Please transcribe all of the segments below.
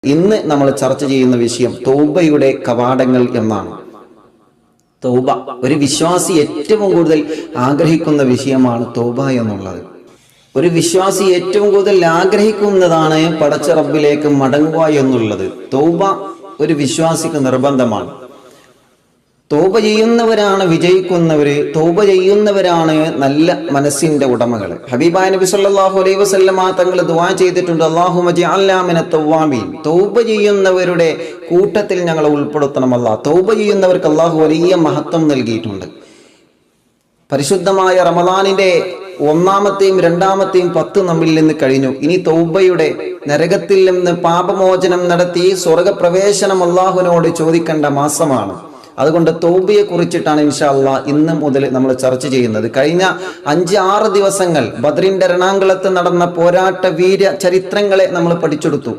ഇന്ന് നമ്മൾ ചർച്ച ചെയ്യുന്ന വിഷയം തൗബയുടെ കവാടങ്ങൾ എന്നാണ്. തൗബ ഒരു വിശ്വാസി ഏറ്റവും കൂടുതൽ ആഗ്രഹിക്കുന്ന വിഷയമാണ് തൗബ എന്നുള്ളത്. ഒരു വിശ്വാസി ഏറ്റവും കൂടുതൽ ആഗ്രഹിക്കുന്നതാണ് പടച്ച റബ്ബിലേക്ക് മടങ്ങുക എന്നുള്ളത്. തൗബ ഒരു വിശ്വാസിക്ക് നിർബന്ധമാണ്. തൗബ ചെയ്യുന്നവരാണ് വിജയിക്കുന്നവര്. തൗബ ചെയ്യുന്നവരാണ് നല്ല മനസ്സിന്റെ ഉടമകൾ. ഹബീബായ നബി സല്ലല്ലാഹു അലൈഹി വസല്ലമ തങ്ങൾ ദുആ ചെയ്തിട്ടുണ്ട്, അല്ലാഹുമ്മ ജഅൽനാ മിനത് തവ്വാബീൻ. തൗബ ചെയ്യുന്നവരുടെ കൂട്ടത്തിൽ ഞങ്ങളെ ഉൾപ്പെടുത്തണം അല്ലാഹ്. തൗബ ചെയ്യുന്നവർക്ക് അല്ലാഹു വലിയ മഹത്വം നൽകിയിട്ടുണ്ട്. പരിശുദ്ധമായ റമദാനിന്റെ ഒന്നാമത്തെയും രണ്ടാമത്തെയും 10 നമ്മിൽ നിന്ന് കഴിഞ്ഞു. ഇനി തൗബയുടെ നരകത്തിൽ നിന്ന് പാപമോചനം നടത്തി സ്വർഗപ്രവേശനം അല്ലാഹുവിനോട് ചോദിക്കേണ്ട മാസമാണ്. അതുകൊണ്ട് തൗബയെ കുറിച്ചിട്ടാണ് ഇൻഷാ അല്ലാഹ് ഇന്ന് മുതൽ നമ്മൾ ചർച്ച ചെയ്യുന്നത്. കഴിഞ്ഞ 5-6 ദിവസങ്ങൾ ബദ്രിന്റെ രണാങ്കളത്ത് നടന്ന പോരാട്ട വീര ചരിത്രങ്ങളെ നമ്മൾ പഠിച്ചെടുത്തു.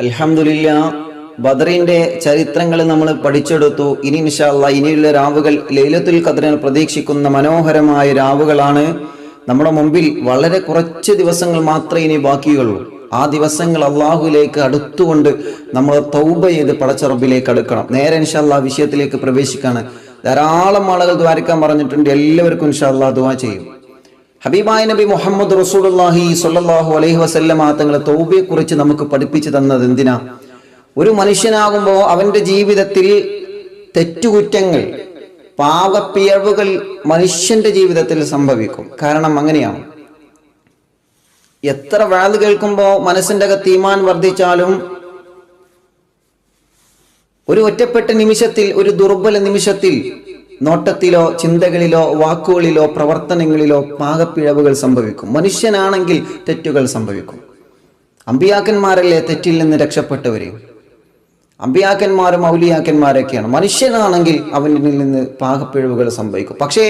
അൽഹംദുലില്ലാഹ് ബദ്രിന്റെ ചരിത്രങ്ങൾ നമ്മൾ പഠിച്ചെടുത്തു. ഇനി ഇൻഷാ അല്ലാഹ് ഇനിയുള്ള രാവുകൾ ലൈലത്തുൽ ഖദ്റിനെ പ്രതീക്ഷിക്കുന്ന മനോഹരമായ രാവുകളാണ് നമ്മുടെ മുമ്പിൽ. വളരെ കുറച്ച് ദിവസങ്ങൾ മാത്രമേ ഇനി ബാക്കിയുള്ളൂ. ആ ദിവസങ്ങൾ അള്ളാഹുലേക്ക് അടുത്തുകൊണ്ട് നമ്മൾ തൗബ ചെയ്ത് പടച്ച റബ്ബിലേക്ക് അടുക്കണം. നേരെ ഇൻഷാ അല്ലാഹ് വിഷയത്തിലേക്ക് പ്രവേശിക്കാണ്. ധാരാളം ആളുകൾ ദ്വാരക്കാൻ പറഞ്ഞിട്ടുണ്ട്. എല്ലാവർക്കും ഇൻഷാ അല്ലാഹ് ദുആ ചെയ്യും. ഹബീബായ നബി മുഹമ്മദ് റസൂലുള്ളാഹി സ്വല്ലല്ലാഹു അലൈഹി വസല്ലമ തങ്ങൾ തൗബയെ കുറിച്ച് നമുക്ക് പഠിപ്പിച്ചു തന്നത് എന്തിനാ? ഒരു മനുഷ്യനാകുമ്പോൾ അവന്റെ ജീവിതത്തിൽ തെറ്റുകുറ്റങ്ങൾ, പാപപ്പിഴവുകൾ മനുഷ്യന്റെ ജീവിതത്തിൽ സംഭവിക്കും. കാരണം അങ്ങനെയാണ്. എത്ര വാഴ് കേൾക്കുമ്പോൾ മനസ്സിന്റെ അകത്ത് ഈമാൻ വർദ്ധിച്ചാലും ഒരു ഒറ്റപ്പെട്ട നിമിഷത്തിൽ, ഒരു ദുർബല നിമിഷത്തിൽ, നോട്ടത്തിലോ ചിന്തകളിലോ വാക്കുകളിലോ പ്രവർത്തനങ്ങളിലോ പാകപ്പിഴവുകൾ സംഭവിക്കും. മനുഷ്യനാണെങ്കിൽ തെറ്റുകൾ സംഭവിക്കും. അമ്പിയാക്കന്മാരല്ലേ തെറ്റിൽ നിന്ന് രക്ഷപ്പെട്ടവരെയും? അമ്പിയാക്കന്മാരും ഔലിയാക്കന്മാരൊക്കെയാണ്. മനുഷ്യനാണെങ്കിൽ അവനിൽ നിന്ന് പാകപ്പിഴവുകൾ സംഭവിക്കും. പക്ഷേ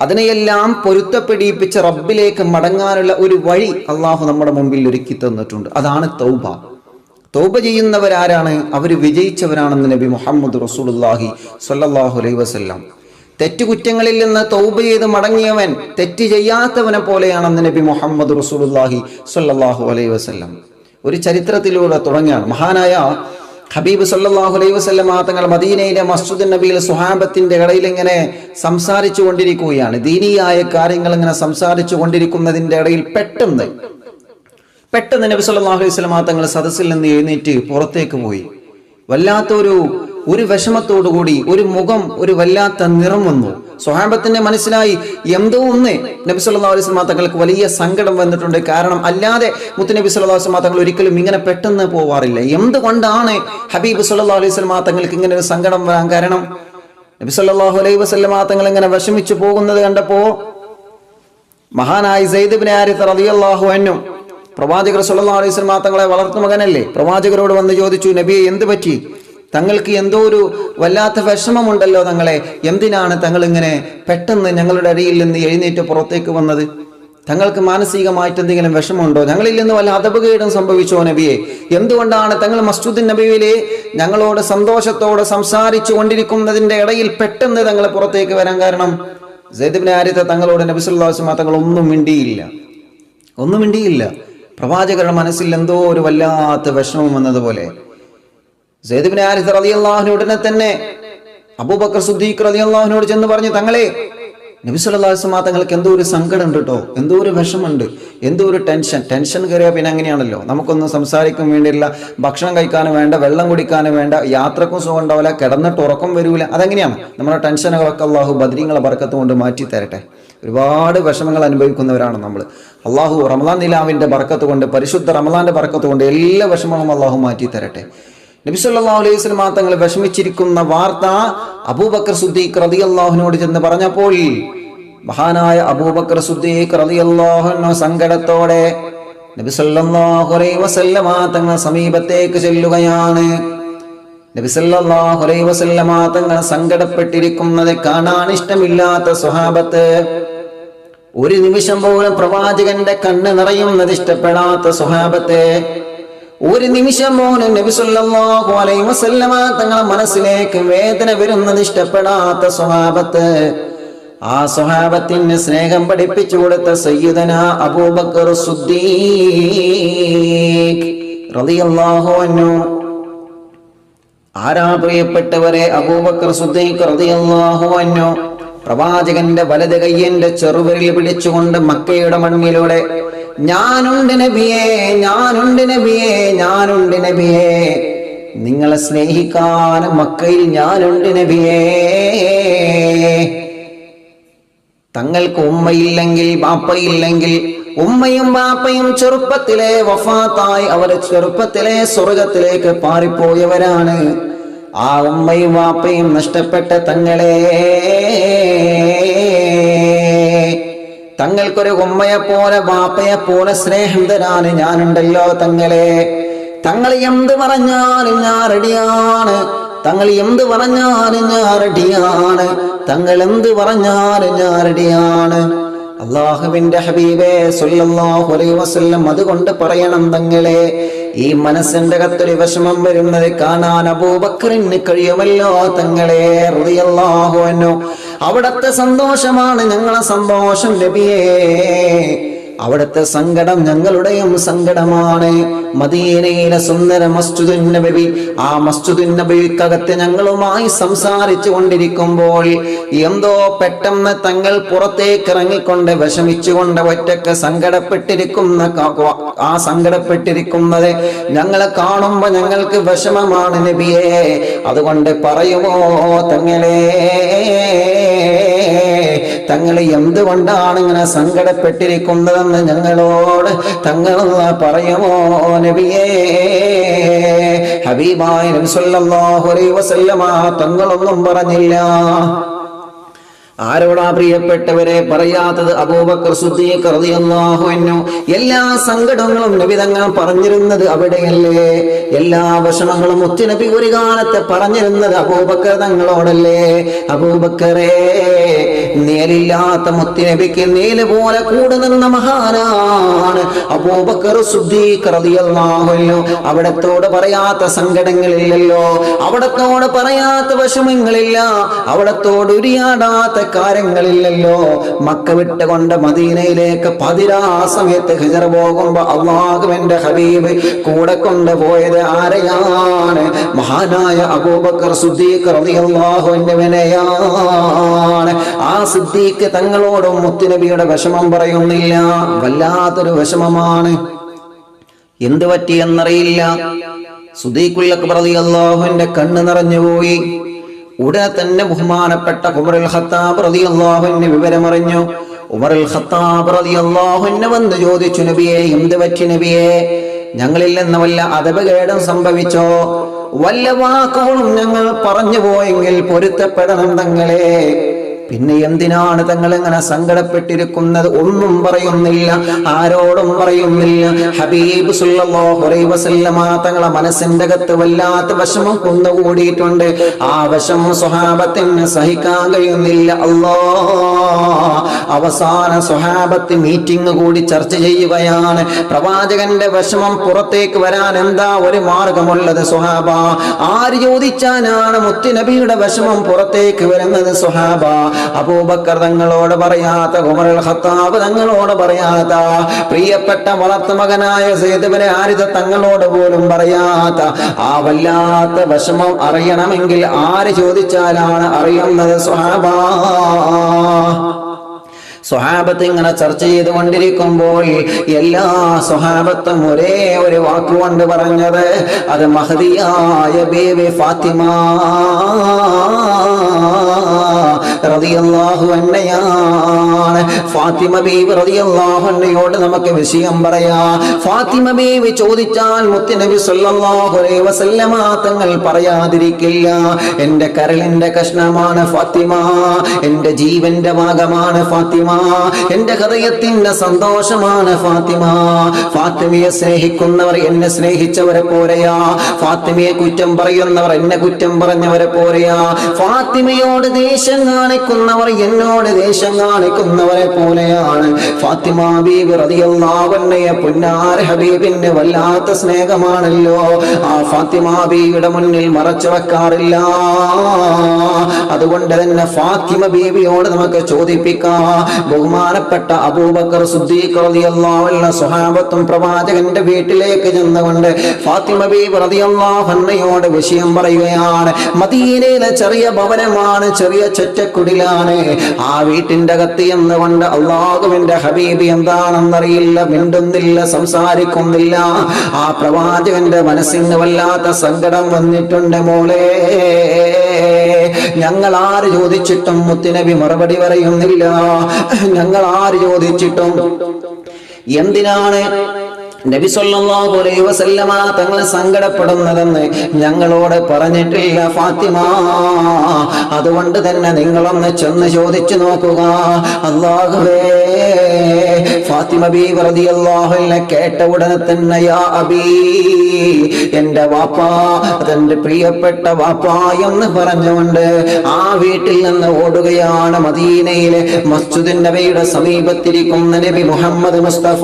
അതിനെയെല്ലാം പൊരുത്തപ്പെടിപ്പിച്ച റബ്ബിലേക്ക് മടങ്ങാനുള്ള ഒരു വഴി അള്ളാഹു നമ്മുടെ മുമ്പിൽ ഒരുക്കി തന്നിട്ടുണ്ട്. അതാണ് തൗബ. തൗബ ചെയ്യുന്നവരാരാണ്? അവർ വിജയിച്ചവരാണെന്ന് നബി മുഹമ്മദ് റസൂലുള്ളാഹി സ്വല്ലല്ലാഹു അലൈഹി വസല്ലം. തെറ്റുകുറ്റങ്ങളിൽ നിന്ന് തൗബ ചെയ്ത് മടങ്ങിയവൻ തെറ്റ് ചെയ്യാത്തവനെ പോലെയാണെന്ന് നബി മുഹമ്മദ് റസൂലുള്ളാഹി സ്വല്ലല്ലാഹു അലൈഹി വസല്ലം. ഒരു ചരിത്രത്തിലൂടെ തുടങ്ങിയാണ്. മഹാനായ ഹബീബ് സല്ലല്ലാഹു അലൈഹി വസല്ലം തങ്ങൾ മദീനയിലെ മസ്ജിദ് നബിയിൽ സ്വഹാബത്തിന്റെ ഇടയിൽ ഇങ്ങനെ സംസാരിച്ചു കൊണ്ടിരിക്കുകയാണ്. ദീനിയായ കാര്യങ്ങൾ ഇങ്ങനെ സംസാരിച്ചു കൊണ്ടിരിക്കുന്നതിന്റെ ഇടയിൽ പെട്ടെന്ന് നബി സല്ലല്ലാഹു അലൈഹി വസല്ലം തങ്ങൾ സദസ്സിൽ നിന്ന് എഴുന്നേറ്റ് പുറത്തേക്ക് പോയി. ഒരു വിഷമത്തോടുകൂടി ഒരു മുഖം, ഒരു വല്ലാത്ത നിറം വന്നു. സ്വഹാബത്തിന്റെ മനസ്സിലായി എന്തോ ഒന്ന് നബി സല്ലല്ലാഹു അലൈഹി വസല്ലം തങ്ങൾക്ക് വലിയ സങ്കടം വന്നിട്ടുണ്ട്. കാരണം അല്ലാതെ മുത്തുനബി സല്ലല്ലാഹു അലൈഹി വസല്ലം തങ്ങൾ ഒരിക്കലും ഇങ്ങനെ പെട്ടെന്ന് പോവാറില്ല. എന്തുകൊണ്ടാണ് ഹബീബ് സല്ലല്ലാഹു അലൈഹി വസല്ലം തങ്ങൾക്ക് ഇങ്ങനെ ഒരു സങ്കടം വരാൻ കാരണം? നബി സല്ലല്ലാഹു അലൈഹി വസല്ലം തങ്ങൾ ഇങ്ങനെ വിഷമിച്ചു പോകുന്നത് കണ്ടപ്പോ മഹാനായ സെയ്ദ് ഇബ്നു ഹാരിസ റളിയല്ലാഹു അൻഹു, പ്രവാചകർ സല്ലല്ലാഹു അലൈഹി വസല്ലം തങ്ങളെ വളർത്തു മകനല്ലേ, പ്രവാചകരോട് വന്ന് ചോദിച്ചു, നബിയെ എന്ത് പറ്റി? തങ്ങൾക്ക് എന്തോ ഒരു വല്ലാത്ത വിഷമമുണ്ടല്ലോ തങ്ങളെ. എന്തിനാണ് തങ്ങൾ ഇങ്ങനെ പെട്ടെന്ന് ഞങ്ങളുടെ അടിയിൽ നിന്ന് എഴുന്നേറ്റ് പുറത്തേക്ക് വന്നത്? തങ്ങൾക്ക് മാനസികമായിട്ട് എന്തെങ്കിലും വിഷമമുണ്ടോ? ഞങ്ങളിൽ നിന്ന് വല്ല അപകടം സംഭവിച്ചോ നബിയെ? എന്തുകൊണ്ടാണ് തങ്ങൾ മസ്ജിദ് നബവിയിലെ ഞങ്ങളോട് സന്തോഷത്തോടെ സംസാരിച്ചു കൊണ്ടിരിക്കുന്നതിന്റെ ഇടയിൽ പെട്ടെന്ന് തങ്ങൾ പുറത്തേക്ക് വരാൻ കാരണം? സെയ്ദ് ഇബ്നു ഹാരിസ തങ്ങളോട് നബി സല്ലല്ലാഹു അലൈഹി വസല്ലം തങ്ങൾ ഒന്നും മിണ്ടിയില്ല. പ്രവാചകരുടെ മനസ്സിൽ എന്തോ ഒരു വല്ലാത്ത വിഷമം വന്നതുപോലെ. സെയ്ദ് ഇബ്നു ഹാരിസ റളിയല്ലാഹു അൻഹു ഉടനെ തന്നെ അബൂബക്കർ സിദ്ദീഖ് റളിയല്ലാഹു അൻഹുവോട് ചെന്ന് പറഞ്ഞു, തങ്ങളെ നബി സല്ലല്ലാഹു അലൈഹി വസല്ലം തങ്ങൾക്ക് എന്തോ ഒരു സങ്കടം ഉണ്ട് കേട്ടോ, എന്തോ ഒരു വിഷമമുണ്ട്, എന്തോ ഒരു ടെൻഷൻ കയറിയാൽ പിന്നെ അങ്ങനെയാണല്ലോ. നമുക്കൊന്നും സംസാരിക്കാൻ വേണ്ടിയില്ല, ഭക്ഷണം കഴിക്കാനും വേണ്ട, വെള്ളം കുടിക്കാനും വേണ്ട, യാത്രക്കും സുഖം ഉണ്ടാവില്ല, കിടന്നിട്ട് ഉറക്കം വരൂല. അതെങ്ങനെയാണ്? നമ്മുടെ ടെൻഷനുകളൊക്കെ അള്ളാഹു ബദ്രീങ്ങളെ ബർക്കത്ത് കൊണ്ട് മാറ്റി തരട്ടെ. ഒരുപാട് വിഷമങ്ങൾ അനുഭവിക്കുന്നവരാണ് നമ്മൾ. അള്ളാഹു റമളാൻ നിലാവിന്റെ ബർക്കത്ത് കൊണ്ട്, പരിശുദ്ധ റമളാന്റെ ബർക്കത്ത് കൊണ്ട് എല്ലാ വിഷമങ്ങളും അള്ളാഹു മാറ്റി തരട്ടെ. നബി സല്ലല്ലാഹു അലൈഹി വസല്ലം തങ്ങൾ വിഷമിച്ചിരിക്കുന്ന വാർത്ത അബൂബക്കർ സിദ്ദീഖ് റളിയല്ലാഹു അൻഹുവോട് ചെന്ന് പറഞ്ഞപ്പോൾ മഹാനായ അബൂബക്കർ സിദ്ദീഖ് റളിയല്ലാഹു അൻഹു സങ്കടത്തോടെ നബി സല്ലല്ലാഹു അലൈഹി വസല്ലം തങ്ങൾ സമീപത്തേക്ക് ചെല്ലുകയാണ്. നബി സല്ലല്ലാഹു അലൈഹി വസല്ലം തങ്ങൾ സങ്കടപ്പെട്ടിരിക്കുന്നത് കാണാൻ ഇഷ്ടമില്ലാത്ത സ്വഹാബത്ത്, ഒരു നിമിഷം പോലും പ്രവാചകന്റെ കണ്ണ് നിറയുന്നത് ഇഷ്ടപ്പെടാത്ത സ്വഹാബത്തെ, ഒരു നിമിഷം പോലും നബി സല്ലല്ലാഹു അലൈഹി വസല്ലം തങ്ങളുടെ മനസ്സിലേക്ക് വേദന വരുന്നത് ഇഷ്ടപ്പെടാത്ത സ്വഹാബത്ത്, ആ സ്വഹാബത്തിന് സ്നേഹം പഠിപ്പിച്ചു കൊടുത്ത സയ്യിദനാ അബൂബക്കർ സിദ്ദീഖ് റളിയല്ലാഹു അൻഹു. ആരാ പ്രിയപ്പെട്ടവരെ? അബൂബക്കർ സിദ്ദീഖ് റളിയല്ലാഹു അൻഹു പ്രവാചകന്റെ വലത് കയ്യിന്റെ ചെറുവിരൽ പിടിച്ചുകൊണ്ട് മക്കയുടെ മണ്ണിലൂടെ ഞാനുണ്ട് നബിയേ, ഞാനുണ്ട് നബിയേ, ഞാനുണ്ട് നബിയേ, നിങ്ങളെ സ്നേഹിക്കാൻ മക്കയിൽ ഞാനുണ്ട് നബിയേ. തങ്ങൾക്ക് ഉമ്മയില്ലെങ്കിൽ ബാപ്പയില്ലെങ്കിൽ, ഉമ്മയും ബാപ്പയും ചെറുപ്പത്തിലെ വഫാത്തായി അവർ ചെറുപ്പത്തിലെ സ്വർഗത്തിലേക്ക് പാറിപ്പോയവരാണ്. ആ ഉമ്മയും ബാപ്പയും നഷ്ടപ്പെട്ട തങ്ങളെ, തങ്ങൾക്കൊരു ഉമ്മയെ പോലെ ബാപ്പയെ പോലെ സ്നേഹം തരാൻ ഞാനുണ്ടല്ലോ തങ്ങളെ. തങ്ങൾ എന്ത് പറഞ്ഞാലും ഞാൻ റെഡിയാണ്, തങ്ങൾ എന്ത് പറഞ്ഞാലും ഞാൻ റെഡിയാണ്, തങ്ങൾ എന്ത് പറഞ്ഞാലും ഞാൻ റെഡിയാണ്. അല്ലാഹുവിന്റെ ഹബീബേ സല്ലല്ലാഹു അലൈഹി വസല്ലം അതുകൊണ്ട് പറയണം തങ്ങളെ, ഈ മനസ്സിന്റെ അകത്തൊരു വിഷമം വരുന്നത് കാണാൻ അബൂബക്കറിന് കഴിയുമല്ലോ തങ്ങളെ റളിയല്ലാഹു അൻഹു. അവിടത്തെ സന്തോഷമാണ് ഞങ്ങളെ സന്തോഷം നബിയേ, അവിടുത്തെ സങ്കടം ഞങ്ങളുടെയും സങ്കടമാണ്. മദീനയിലെ സുന്ദര മസ്ജിദുൻ നബവി, ആ മസ്ജിദുൻ നബവിക്കകത്ത് ഞങ്ങളുമായി സംസാരിച്ചു കൊണ്ടിരിക്കുമ്പോൾ എന്തോ പെട്ടെന്ന് തങ്ങൾ പുറത്തേക്ക് ഇറങ്ങിക്കൊണ്ട് വിഷമിച്ചുകൊണ്ട് ഒറ്റക്ക് ആ സങ്കടപ്പെട്ടിരിക്കുന്നത് ഞങ്ങളെ കാണുമ്പോ ഞങ്ങൾക്ക് വിഷമമാണ് നബിയേ. അതുകൊണ്ട് പറയുമോ തങ്ങളെ, തങ്ങൾ എന്തുകൊണ്ടാണ് ഇങ്ങനെ സങ്കടപ്പെട്ടിരിക്കുന്നതെന്ന് ഞങ്ങളോട് തങ്ങൾ പറയുമോ നബിയേ? ഹബീബായ നബി സല്ലല്ലാഹു അലൈഹി വസല്ലമ തങ്ങളൊന്നും പറഞ്ഞില്ല. ആരോടാ പ്രിയപ്പെട്ടവരെ പറയാത്തത്? അബൂബക്കർ സിദ്ദീഖ് റളിയല്ലാഹു അൻഹു. എല്ലാ സങ്കടങ്ങളും നബി തങ്ങൾ പറഞ്ഞിരുന്നത് അവിടെയല്ലേ? എല്ലാ വിഷമങ്ങളും മുത്തുനബി ഒരു കാലത്ത് പറഞ്ഞിരുന്നത് അബൂബക്കർ തങ്ങളോടല്ലേ? അബൂബക്കറേ, നേലില്ലാത്ത മുത്തുനബിക്ക് നേല് പോലെ കൂടെ നിന്ന മഹാനാണ് അബൂബക്കർ സിദ്ദീഖ് റളിയല്ലാഹു അൻഹു. അവിടത്തോട് പറയാത്ത സങ്കടങ്ങളില്ലല്ലോ, അവിടത്തോട് പറയാത്ത വിഷമങ്ങളില്ല, അവിടത്തോട് ഉരിയാടാത്ത കാര്യങ്ങളില്ലല്ലോ. മക്ക വിട്ടുകൊണ്ട് മദീനയിലേക്ക് പതിരാ സമയത്ത് ഹിജറ പോകുമ്പോ അല്ലാഹുവിന്റെ ഹബീബ് കൂടെ കൊണ്ടുപോയത് ആരെയാണ്? മഹാനായ അബൂബക്കർ സിദ്ദീഖ് റളിയല്ലാഹു അൻഹുവിനെയാണ്. ആ സിദ്ദീഖ് തങ്ങളോടും മുത്തുനബിയുടെ വിഷമം പറയുന്നില്ല. വല്ലാത്തൊരു വിഷമമാണ്. എന്ത് പറ്റിയെന്നറിയില്ല. സിദ്ദീഖുൽ അക്ബർ റളിയല്ലാഹുവിന്റെ കണ്ണ് നിറഞ്ഞുപോയി. ഉടനെ തന്നെ ബഹുമാനപ്പെട്ട ഉമറുൽ ഖത്താബ് റളിയല്ലാഹു അൻഹു വിവരമറിഞ്ഞു. ഉമറുൽ ഖത്താബ് റളിയല്ലാഹു അൻഹു വന്ന് ചോദിച്ചു, നബിയേ, എന്ത് പറ്റി നബിയേ? ഞങ്ങളിൽ നിന്ന് വല്ല അദബകേടും സംഭവിച്ചോ? വല്ല വാക്കുകളും ഞങ്ങൾ പറഞ്ഞു പോയെങ്കിൽ പൊരുത്തപ്പെടണം തങ്ങളെ. പിന്നെ എന്തിനാണ് തങ്ങൾ ഇങ്ങനെ സങ്കടപ്പെട്ടിരിക്കുന്നത്? ഒന്നും പറയുന്നില്ല, ആരോടും പറയുന്നില്ല. ഹബീബ് സല്ലല്ലാഹു അലൈഹി വസല്ലമ തങ്ങളെ മനസ്സിന്റെ അകത്ത് വല്ലാത്ത വിഷമം കുന്നുകൂടിയിട്ടുണ്ട്. ആ വിഷമം സ്വഹാബത്തിന് സഹിക്കാൻ കഴിയുന്നില്ല. അവസാന സ്വഹാബത്ത് മീറ്റിംഗ് കൂടി ചർച്ച ചെയ്യുകയാണ്. പ്രവാചകന്റെ വിഷമം പുറത്തേക്ക് വരാൻ എന്താ ഒരു മാർഗമുള്ളത് സ്വഹാബ? ആര് ചോദിച്ചാലാണ് മുത്തുനബിയുടെ വിഷമം പുറത്തേക്ക് വരുന്നത് സ്വഹാബ? അബൂബക്കർ തങ്ങളോട് പറയാത്ത, ഉമറുൽ ഖത്താബ് തങ്ങളോട് പറയാത്ത, പ്രിയപ്പെട്ട വളർത്തുമകനായ സയ്യിദ് ഇബ്നു ഹാരിസ തങ്ങളോട് പോലും പറയാത്ത ആ വല്ലാത്ത വിഷമം അറിയണമെങ്കിൽ ആര് ചോദിച്ചാലാണ് അറിയുന്നത് സ്വഹാബ? സ്വഹാബത്ത് ഇങ്ങനെ ചർച്ച ചെയ്തുകൊണ്ടിരിക്കുമ്പോൾ എല്ലാ സ്വഹാബത്തും ഒരേ ഒരു വാക്കുകൊണ്ട് പറഞ്ഞത് അത് മഹദിയായ ബീവി ഫാത്തിമ റളിയല്ലാഹു അൻഹയാണ്. ഫാത്തിമ ബീവി റളിയല്ലാഹു അൻഹയോട് നമുക്ക് വിഷയം പറയാം. ഫാത്തിമ ബീവി ചോദിച്ചാൽ മുത്തുനബി സല്ലല്ലാഹു അലൈഹി വസല്ലമ തങ്ങൾ പറയാതിരിക്കില്ല. എന്റെ കരളിന്റെ കഷ്ണമാണ് ഫാത്തിമ, എന്റെ ജീവന്റെ ഭാഗമാണ് ഫാത്തിമ, എന്റെ ഹൃദയത്തിന്റെ സന്തോഷമാണ് ഫാത്തിമ. ഫാത്തിമയെ സ്നേഹിക്കുന്നവർ എന്നെ സ്നേഹിച്ചവരെ പോലെയാ, ഫാത്തിമയെ കുറ്റം പറയുന്നവർ എന്നെ കുറ്റം പറഞ്ഞവരെ പോലെയാ, ഫാത്തിമയോട് ദേഷ്യം കാണിക്കുന്നവർ എന്നോട് ദേഷ്യം കാണിക്കുന്നവരെ പോലെയാണ്. ഫാത്തിമ ബീവി റളിയല്ലാഹു അൻഹയെ പുന്നാര ഹബീബിന്റെ വല്ലാത്ത സ്നേഹമാണല്ലോ. ആ ഫാത്തിമ ബീവിയുടെ മുന്നിൽ മറച്ചു വെക്കാറില്ല. അതുകൊണ്ട് തന്നെ ഫാത്തിമ ബീവിയോട് നമുക്ക് ചോദിപ്പിക്കാം, ബഹുമാനപ്പെട്ട അബൂബക്കർ സിദ്ദീഖ് റളിയല്ലാഹു അൻഹു സ്വഹാബത്തും പ്രവാചകന്റെ വീട്ടിലേക്ക് ചെന്നുകൊണ്ട് ഫാത്തിമ ബീവി റളിയല്ലാഹു അൻഹയോട് വിഷയം പറയുകയാണ്. മദീനയിലെ ചെറിയ ഭവനമാണ്, ചെറിയ ചെറ്റക്കുടിലാണ്. ആ വീട്ടിന്റെ അകത്ത് എന്നുകൊണ്ട് അല്ലാഹുവിന്റെ ഹബീബ് എന്താണെന്നറിയില്ല, മിണ്ടുന്നില്ല, സംസാരിക്കുന്നില്ല. ആ പ്രവാചകന്റെ മനസ്സിന് വല്ലാത്ത സങ്കടം വന്നിട്ടുണ്ട്. മോളെ, ഞങ്ങൾ ആര് ചോദിച്ചിട്ടും മുത്തുനബി മറുപടി പറയുന്നില്ല. ഞങ്ങൾ ആര് ചോദിച്ചിട്ടും എന്തിനാണ് നബി സല്ലല്ലാഹു അലൈഹി വസല്ലമ തങ്ങൾ സങ്കടപ്പെടുന്നതെന്ന് ഞങ്ങളോട് പറഞ്ഞിട്ടില്ല ഫാത്തിമ. അതുകൊണ്ട് തന്നെ നിങ്ങളൊന്ന് ചെന്ന് ചോദിച്ചു നോക്കുക. അല്ലാഹുവേ, ഫാത്തിമ ബീവി റളിയല്ലാഹു അൻഹ കേട്ട ഉടനെ തന്നെ യാ അബീ, എന്റെ വാപ്പാ, അതെന്റെ പ്രിയപ്പെട്ട വാപ്പാ എന്ന് പറഞ്ഞുകൊണ്ട് ആ വീട്ടിൽ നിന്ന് ഓടുകയാണ്. മദീനയിലെ മസ്ജിദുൻ നബിയുടെ സമീപത്തിരിക്കുന്ന നബി മുഹമ്മദ് മുസ്തഫ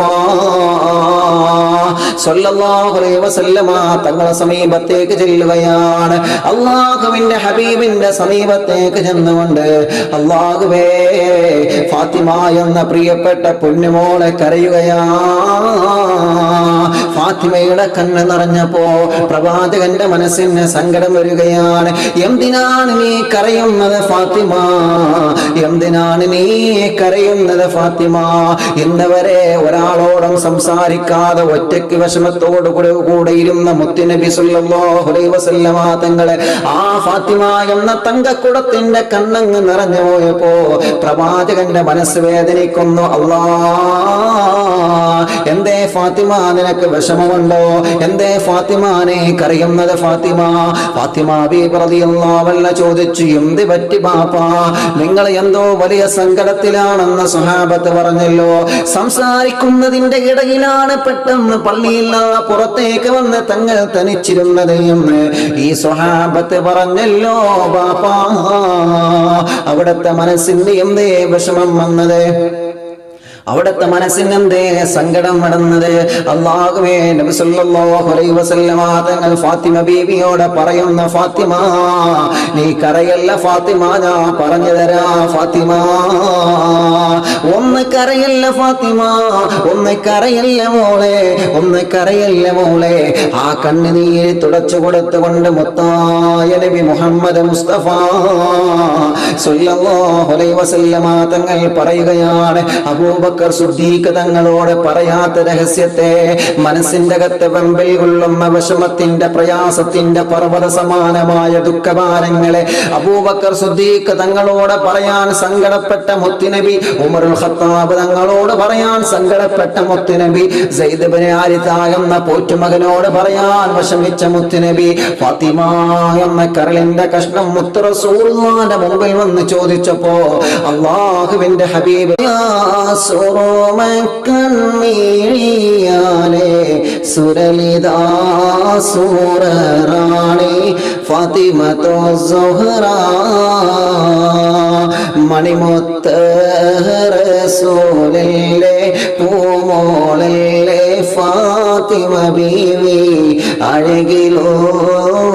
സല്ലല്ലാഹു അലൈഹി വസല്ലമ തങ്ങളുടെ സമീപത്തേക്ക് ചെല്ലുകയാണ്. അല്ലാഹുവിന്റെ ഹബീബിന്റെ സമീപത്തേക്ക് ചെന്നുകൊണ്ട് അല്ലാഹുവേ, ഫാത്തിമ എന്ന പ്രിയപ്പെട്ട പൊന്നുമോളെ കരയുകയാ. ഫാത്തിമയുടെ കണ്ണ് നിറഞ്ഞപ്പോ പ്രവാചകന്റെ മനസ്സിന് സങ്കടം വരികയാണ്. എന്തിനാണ് നീ കരയുന്നത് ഫാത്തിമ? എന്തിനാണ് നീ കരയുന്നത് ഫാത്തിമ? ഇന്നവരെ ഒരാളോടും സംസാരിക്കാതെ ഒറ്റയ്ക്ക് വിഷമത്തോടു കൂടെ ഇരുന്ന മുത്തുനബി സല്ലല്ലാഹു അലൈഹി വസല്ലമ തങ്ങളെ ആ ഫാത്തിമ എന്ന തങ്കക്കുടത്തിന്റെ കണ്ണങ്ങ് നിറഞ്ഞു പോയപ്പോ പ്രവാചകന്റെ മനസ്സ് വേദനിക്കുന്നു. അല്ലാ, എന്തേ ഫാത്തിമ, നിനക്ക് വിഷമമുണ്ടോ? എന്തേ ഫാത്തിമ നീ കരയുന്നത് ഫാത്തിമ? ഫാത്തിമ ബീവി റളിയല്ലാഹു അൻഹ ചോദിച്ചു, എന്ത് പറ്റി ബാപ്പാ? നിങ്ങൾ എന്തോ വലിയ സങ്കടത്തിലാണെന്ന് സ്വഹാബത്ത് പറഞ്ഞല്ലോ. സംസാരിക്കുന്നതിന്റെ ഇടയിലാണ് പെട്ടെന്ന് പള്ളിയിൽ പുറത്തേക്ക് വന്ന് തങ്ങൾ തനിച്ചിരുന്നത് എന്ന് ഈ സ്വഹാബത്ത് പറഞ്ഞല്ലോ ബാപ്പാ. അവിടുത്തെ മനസ്സിന് എന്തേ വിഷമം വന്നത്? അവിടുത്തെ മനസ്സിന് എന്തേ സങ്കടം നടന്നത്? അല്ലാഹുവേ, നബി സല്ലല്ലാഹു അലൈഹി വസല്ലമ തങ്ങൾ ഫാത്തിമ ബീവിയോട് പറയുന്ന, ഫാത്തിമ നീ കരയല്ല ഫാത്തിമ, ഞാൻ പറഞ്ഞു തരാ ഫാത്തിമ. ഒന്ന് കരയല്ല ഫാത്തിമ, ഒന്ന് കരയല്ല മോളെ, ഒന്ന് കരയല്ല മോളെ. ആ കണ്ണുനീര് തുടച്ചു കൊടുത്തുകൊണ്ട് മുത്തായ നബി മുഹമ്മദ് മുസ്തഫ സല്ലല്ലാഹു അലൈഹി വസല്ലമ തങ്ങൾ പറയുകയാണ്, അബൂബക്കർ സിദ്ദീഖ് തങ്ങളോട് പറയാത്ത രഹസ്യത്തെ, മനസ്സിന്റെ അകത്ത് വെമ്പിൽ കൊള്ളുന്ന വിഷമത്തിന്റെ പ്രയാസത്തിന്റെ പർവ്വത സമാനമായ ദുഃഖഭാരങ്ങളെ അബൂബക്കർ സിദ്ദീഖ് തങ്ങളോട് പറയാൻ സങ്കടപ്പെട്ട മുത്തുനബി, ഉമറുൽ ഖത്താബ് തങ്ങളോട് പറയാൻ സങ്കടപ്പെട്ട മുത്തുനബി, സയ്യിദ് ഇബ്നു ഹാരിസ എന്ന പോറ്റുമകനോട് പറയാൻ വിഷമിച്ച മുത്തുനബി, ഫാത്തിമ എന്ന കരളിന്റെ കഷ്ണം മുത്ത് റസൂലുള്ളാഹിന്റെ മുമ്പിൽ വന്ന് ചോദിച്ചപ്പോ അല്ലാഹുവിന്റെ ഹബീബ് മക്കൺമീഴിയാലെ സുരലിതാ സൂററാണി ഫാത്തിമത്തു സുഹ്റ മണിമുത്ത് റസൂലിലെ പൂമോളിലെ ഫാത്തിമ ബീവി, അഴകിലോ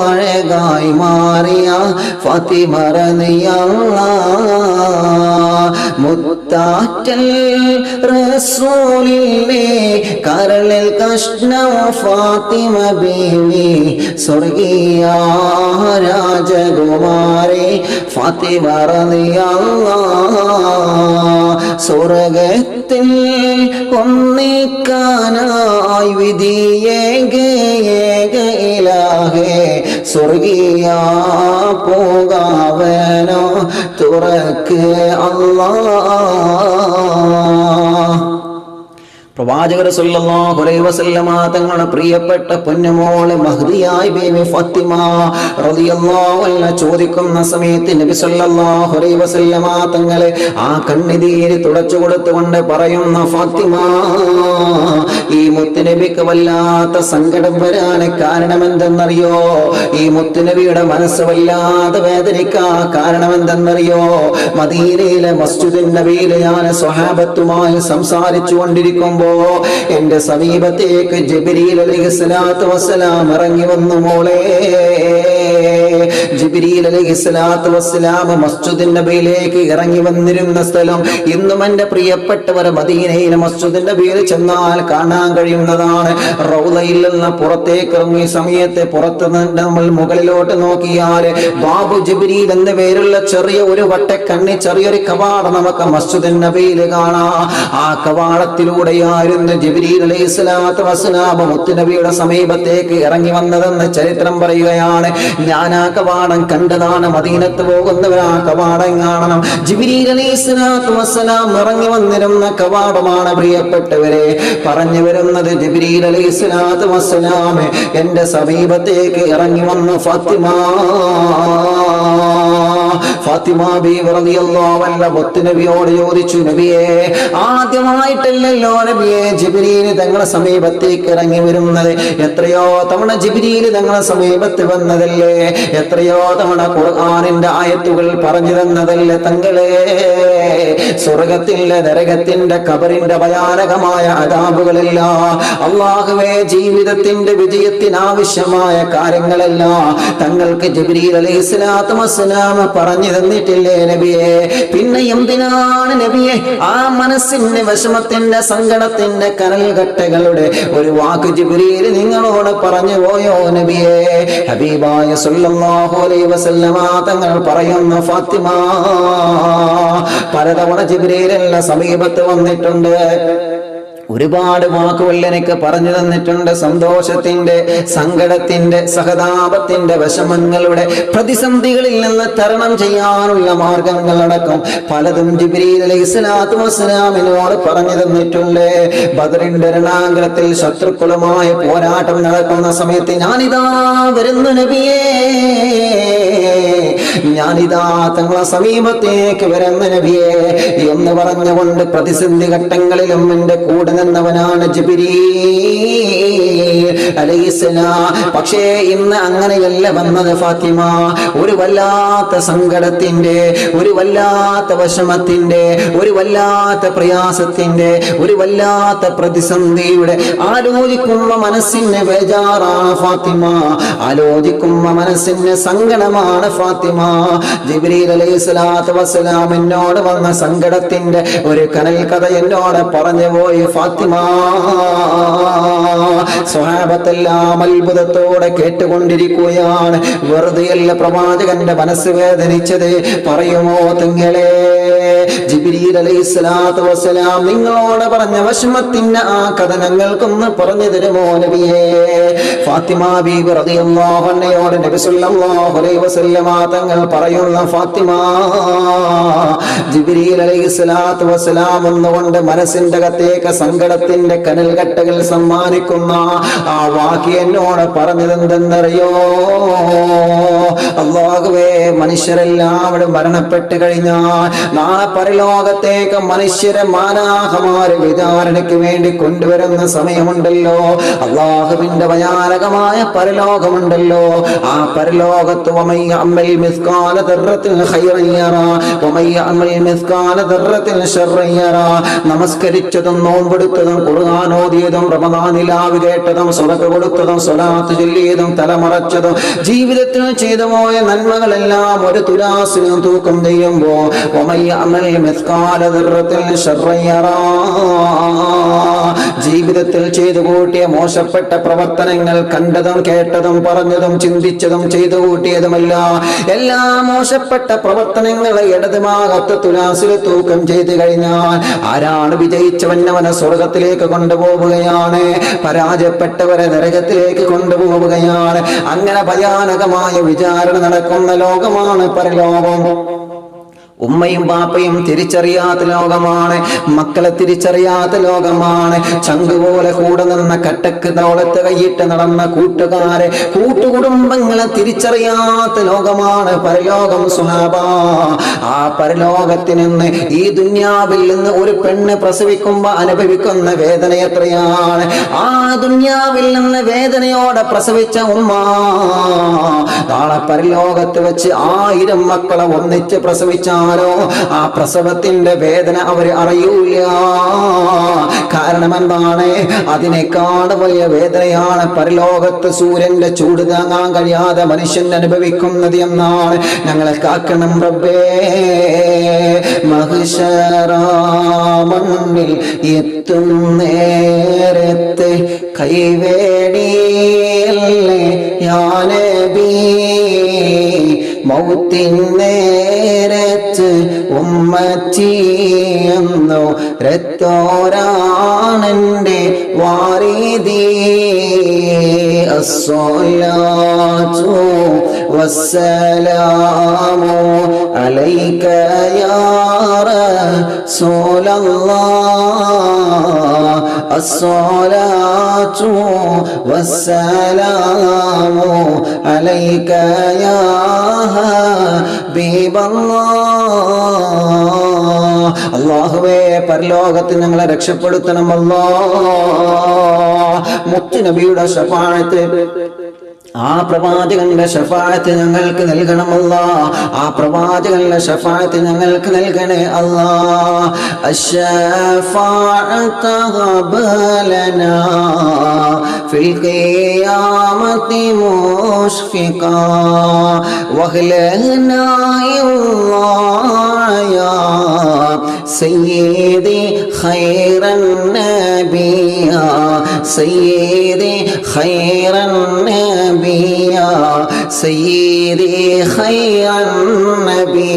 അഴകായി മാറിയ ഫാത്തിമ റളിയല്ലാഹു മുത്താറ്റൽ റസൂലിലെ കരളിൽ കഷ്ണം ഫാത്തിമ ബീവി, സ്വർഗീയ രാജകുമാരി ഫാത്തിമ റളിയല്ലാഹു സ്വർഗത്തിൽ ഒന്നിക്കാനായി വിധിയേകയിലാകെ സ്വർഗീയ പോകാവനോ തുറക്ക് അല്ലാഹ്. പ്രവാചകർ സല്ലല്ലാഹു അലൈഹി വസല്ലമ തങ്ങളുടെ പ്രിയപ്പെട്ട പൊന്നുമോള് മഹ്ദിയായ ബീവി ഫാത്തിമ റളിയല്ലാഹു അൻഹ ചോദിക്കുന്ന സമയത്ത് നബി സല്ലല്ലാഹു അലൈഹി വസല്ലമ തങ്ങളെ ആ കണ്ണുനീര് തുടച്ചു കൊടുത്തുകൊണ്ട് പറയുന്ന, ഫാത്തിമ, ഈ മുത്തുനബിക്ക് വല്ലാത്ത സങ്കടം വരാൻ കാരണം എന്തെന്നറിയോ? ഈ മുത്തുനബിയുടെ മനസ്സ് വല്ലാതെ വേദനിക്കാൻ കാരണം എന്തെന്നറിയോ? മദീനയിലെ മസ്ജിദുൻ നബിയിൽ ഞാൻ സ്വഹാബത്തുമായി സംസാരിച്ചു കൊണ്ടിരിക്കുമ്പോൾ എന്റെ സമീപത്തേക്ക് ജിബ്രീൽ അലൈഹിസ്സലാത്തു വസ്സലാം ഇറങ്ങി വന്നു. മോളെ, ജിബ്രീൽ അലൈഹിസ്സലാത്തു വസ്സലാം മസ്ജിദുൻ നബിയിലേക്ക് ഇറങ്ങി വന്നിരുന്ന സ്ഥലം ഇന്നും എന്റെ പ്രിയപ്പെട്ടവർ മദീനയിലെ മസ്ജിദുൻ നബിയിൽ ചെന്നാൽ കാണാൻ കഴിയുന്നതാണ്. റൗളയിൽ നിന്ന് പുറത്തേക്ക് ഇറങ്ങിയ സമയത്ത് പുറത്ത് നിന്ന് നമ്മൾ മുകളിലോട്ട് നോക്കിയാൽ ബാബു ജിബ്രീൽ എന്ന പേരുള്ള ചെറിയ ഒരു വട്ടക്കണ്ണി ചെറിയൊരു കവാടം നമുക്ക് മസ്ജിദുൻ നബിയിൽ കാണാം. ആ കവാടത്തിലൂടെയായിരുന്നു ജിബ്രീൽ അലൈഹിസ്സലാത്തു വസ്സലാം മുത്തുനബിയുടെ സമീപത്തേക്ക് ഇറങ്ങി വന്നതെന്ന് ചരിത്രം പറയുകയാണ്. ഞാൻ ആ കവാടം കണ്ടതാണ്. മദീനത്ത് പോകുന്നവർ ആ കവാടം കാണണം. ജിബ്രീൽ അലൈഹിസ്സലാത്തു വസ്സലാം ഇറങ്ങി വന്നിരുന്ന കവാടമാണ് പ്രിയപ്പെട്ടവരെ. പറഞ്ഞു വരുന്നത് ജിബ്രീൽ അലൈഹിസ്സലാത്തു വസ്സലാം എന്റെ സമീപത്തേക്ക് ഇറങ്ങി വന്നു. ഫാത്തിമ ബീവി റളിയല്ലാഹു അൻഹ മുത്തുനബിയോട് ചോദിച്ചു, നബിയേ, ആദ്യമായിട്ടല്ലല്ലോ നബിയേ ജിബ്രീൽ തങ്ങളുടെ സമീപത്തേക്ക് ഇറങ്ങി വരുന്നത്. എത്രയോ തവണ ജിബ്രീൽ തങ്ങളുടെ സമീപത്ത് വന്നതല്ലേ, എത്രയോ തവണ ഖുർആനിന്റെ ആയത്തുകൾ പറഞ്ഞു തന്നതല്ലേ തങ്ങളെ. സ്വർഗത്തിന്റെ നരകത്തിന്റെ ഖബറിന്റെ ഭയാനകമായ അദാബുകളല്ല, അല്ലാഹുവേ ജീവിതത്തിന്റെ വിജയത്തിനാവശ്യമായ കാര്യങ്ങളെല്ലാം തങ്ങൾക്ക് ജിബ്രീൽ അലൈഹിസ്സലാത്തു വസ്സലാം പറഞ്ഞു തന്നിട്ടില്ലേ നബിയെ? പിന്നെ എന്തിനാണ് നബിയെ ആ മനസ്സിന്റെ വിഷമത്തിന്റെ സങ്കടത്തിന്റെ കനൽകട്ടകളുടെ ഒരു വാക്ക് ജിബ്രീൽ നിങ്ങളോട് പറഞ്ഞു പോയോ നബിയെ? ഹബീബായ സല്ലല്ലാഹു അലൈഹി വസല്ലമ തങ്ങൾ പറയുന്നു, ഫാത്തിമ പലതവണ ജിബ്രീലിന്റെ സമീപത്ത് വന്നിട്ടുണ്ട്. ഒരുപാട് വാക്കുകൾ എനിക്ക് പറഞ്ഞു തന്നിട്ടുണ്ട്. സന്തോഷത്തിന്റെ, സങ്കടത്തിന്റെ, സഹതാപത്തിന്റെ, വിഷമങ്ങളുടെ, പ്രതിസന്ധികളിൽ നിന്ന് തരണം ചെയ്യാനുള്ള മാർഗങ്ങളടക്കം പലതും ജിബ്രീൽ അലൈഹിസ്സലാത്തു വസ്സലാമിനോട് പറഞ്ഞു തന്നിട്ടുണ്ട്. ബദറിന്റെ രണാങ്കണത്തിൽ ശത്രുക്കളുമായി പോരാട്ടം നടക്കുന്ന സമയത്ത് ഞാനിതാ വരുന്നു നബിയേ, ഞാനിതാ തങ്ങളെ സമീപത്തേക്ക് വരുന്ന നബിയേ എന്ന് പറഞ്ഞുകൊണ്ട് പ്രതിസന്ധി ഘട്ടങ്ങളിലും എന്റെ കൂടെ നിന്നവനാണ് ജിബ്രീൽ അലൈഹിസ്സലാം. പക്ഷേ ഇന്ന് അങ്ങനെയല്ല വന്നത് ഫാത്തിമ. ഒരു വല്ലാത്ത സങ്കടത്തിന്റെ, ഒരു വല്ലാത്ത വിഷമത്തിന്റെ, ഒരു വല്ലാത്ത പ്രയാസത്തിന്റെ, ഒരു വല്ലാത്ത പ്രതിസന്ധിയുടെ ആലോചിക്കുമ്പോ മനസ്സിന് ബേജാറാണ് ഫാത്തിമ, ആലോചിക്കുമ്പോ മനസ്സിന് സങ്കടമാണ് ഫാത്തിമ. ജിബ്രീൽ അലൈഹിസ്സലാത്തു വസ്സലാം എന്നോട് വന്ന സങ്കടത്തിന്റെ ഒരു കനൽ കഥ എന്നോട് പറഞ്ഞു പോയി ഫാത്തിമ. സ്വഹാബത്തെല്ലാം അത്ഭുതത്തോടെ കേട്ടുകൊണ്ടിരിക്കുകയാണ്. വെറുതെയല്ല പ്രവാചകന്റെ മനസ്സ് വേദനിച്ചത്. പറയുമോ തങ്ങളെ, ജിബ്രീൽ അലൈഹിസ്സലാത്തു വസ്സലാം നിങ്ങളോട് പറഞ്ഞ വിഷമത്തിന്റെ ആ കഥ ഞങ്ങൾക്കൊന്ന് പറഞ്ഞു തരുമോ നബിയേ? ഫാത്തിമ ബീവി റളിയല്ലാഹു അൻഹയോട് നബി സല്ലല്ലാഹു അലൈഹി വസല്ലമ തങ്ങൾ പറയുന്ന, ഫാത്തിമ, ജിബ്രീൽ അലൈഹിസ്സലാത്തു വസ്സലാം ഒന്നുകൊണ്ട് മനസ്സിന്റെ അകത്തേക്ക് സങ്കടത്തിന്റെ കനൽകട്ടകൾ സമ്മാനിക്കുന്ന ആ വാക്ക് എന്നോട് പറഞ്ഞതെന്തെന്നറിയോ? അല്ലാഹുവേ, മനുഷ്യരെല്ലാവരും മരണപ്പെട്ട് കഴിഞ്ഞാൽ നാളെ പരലോകത്തേക്ക് മനുഷ്യരെ മാലാഖമാര് വിചാരണയ്ക്ക് വേണ്ടി കൊണ്ടുവരുന്ന സമയമുണ്ടല്ലോ. അല്ലാഹുവിന്റെ ഭയാനകമായ പരലോകമുണ്ടല്ലോ. ആ പരലോകത്ത് വമൻ യഅമൽ മിസ്കാല ദർറത്തിൻ ഖൈറൻ യറാ വമൻ യഅമൽ മിസ്കാല ദർറത്തിൻ ശർറൻ യറാ. നമസ്കരിച്ചതും നോമ്പെടുത്തതും ഖുർആൻ ഓതിയതും റമദാനിലാവ് കേട്ടതും സദഖ കൊടുത്തതും സ്വലാത്ത് ചൊല്ലിയതും തലമറച്ചതും ജീവിതത്തിൽ ചെയ്തു പോയ നന്മകളെല്ലാം ഒരു തുലാസിലും തൂക്കം ചെയ്യുമ്പോ വമൻ യഅമൽ മിസ്കാല ദർറത്തിൻ ശർറൻ യറാ, ജീവിതത്തിൽ ചെയ്തു കൂട്ടിയ മോശപ്പെട്ട പ്രവർത്തനങ്ങൾ, കണ്ടതും കേട്ടതും പറഞ്ഞതും ചിന്തിച്ചതും ചെയ്തു കൂട്ടിയതുമല്ല, എല്ലാ മോശപ്പെട്ട പ്രവർത്തനങ്ങളെ ഇടതുഭാഗത്ത് തുലാസിൽ തൂക്കം ചെയ്തു കഴിഞ്ഞാൽ ആരാണ് വിജയിച്ചവൻ? അവനെ സ്വർഗത്തിലേക്ക് കൊണ്ടുപോവുകയാണ്, പരാജയപ്പെട്ടവരെ നരകത്തിലേക്ക് കൊണ്ടുപോവുകയാണ്. അങ്ങനെ ഭയാനകമായ വിചാരണ നടക്കുന്ന ലോകമാണ് പരലോകം. ഉമ്മയും ബാപ്പയും തിരിച്ചറിയാത്ത ലോകമാണ്, മക്കളെ തിരിച്ചറിയാത്ത ലോകമാണ്. ചങ്കുപോലെ കൂടെ നിന്ന കട്ടക്ക് തോളത്ത് കൈയിട്ട് നടന്ന കൂട്ടുകാരെ, കൂട്ടുകുടുംബങ്ങളെ തിരിച്ചറിയാത്ത ലോകമാണ് പരലോകം സുഹാബ. ആ പരലോകത്തിൽ നിന്ന്, ഈ ദുന്യാവിൽ നിന്ന് ഒരു പെണ്ണ് പ്രസവിക്കുമ്പോ അനുഭവിക്കുന്ന വേദന എത്രയാണ്? ആ ദുന്യാവിൽ നിന്ന് വേദനയോടെ പ്രസവിച്ച ഉമ്മ നാളെ പരലോകത്ത് വെച്ച് 1000 മക്കളെ ഒന്നിച്ച് പ്രസവിച്ചാൽ ചെയ്താലോ ആ പ്രസവത്തിന്റെ വേദന അവർ അറിയൂല. കാരണം എന്താണ്? അതിനേക്കാൾ വലിയ വേദനയാണ് പരലോകത്ത് സൂര്യന്റെ ചൂട് താങ്ങാൻ കഴിയാതെ മനുഷ്യൻ അനുഭവിക്കുന്നത് എന്നാണ്. ഞങ്ങളെ കാക്കണം റബ്ബേ. മഹിഷറാമണ്ണിൽ എത്തും നേരത്തെ കൈവേടിയല്ലേ യാ നബി, മൗത്തിൻ നേരത്ത് ഉമ്മച്ചിയെന്നോ രത്തോരാണെന്റെ വാരിദി. അസ്സലാത്തു വസ്സലാമു അലൈക യാ റസൂലല്ലാഹ്. അസ്സലാത്തു വസ്സലാമു അലൈക യാ ഹബീബല്ലാഹ്. അല്ലാഹുവേ, പരലോകത്ത് ഞങ്ങളെ രക്ഷപ്പെടുത്തണം അല്ലാഹ്. മുത്ത് നബിയുടെ ശഫാഅത്ത്, ആ പ്രവാചകന്റെ ശഫാഅത്ത് ഞങ്ങൾക്ക് നൽകണം അല്ലാഹ്. ആ പ്രവാചകന്റെ ശഫാഅത്ത് ഞങ്ങൾക്ക് നൽകണേ അല്ലാഹ്. അശ്ശഫാഅത ഖബലനാ ഫിൽ ഖിയാമത്തി മുശ്ഫിഖാ വഹ്ലനാ യാ സയ്യിദി ഖൈറൻ നബിയാ സയ്യിദി ഖൈറൻ നബിയാ സയ്യിദി ഖൈറൻ നബി.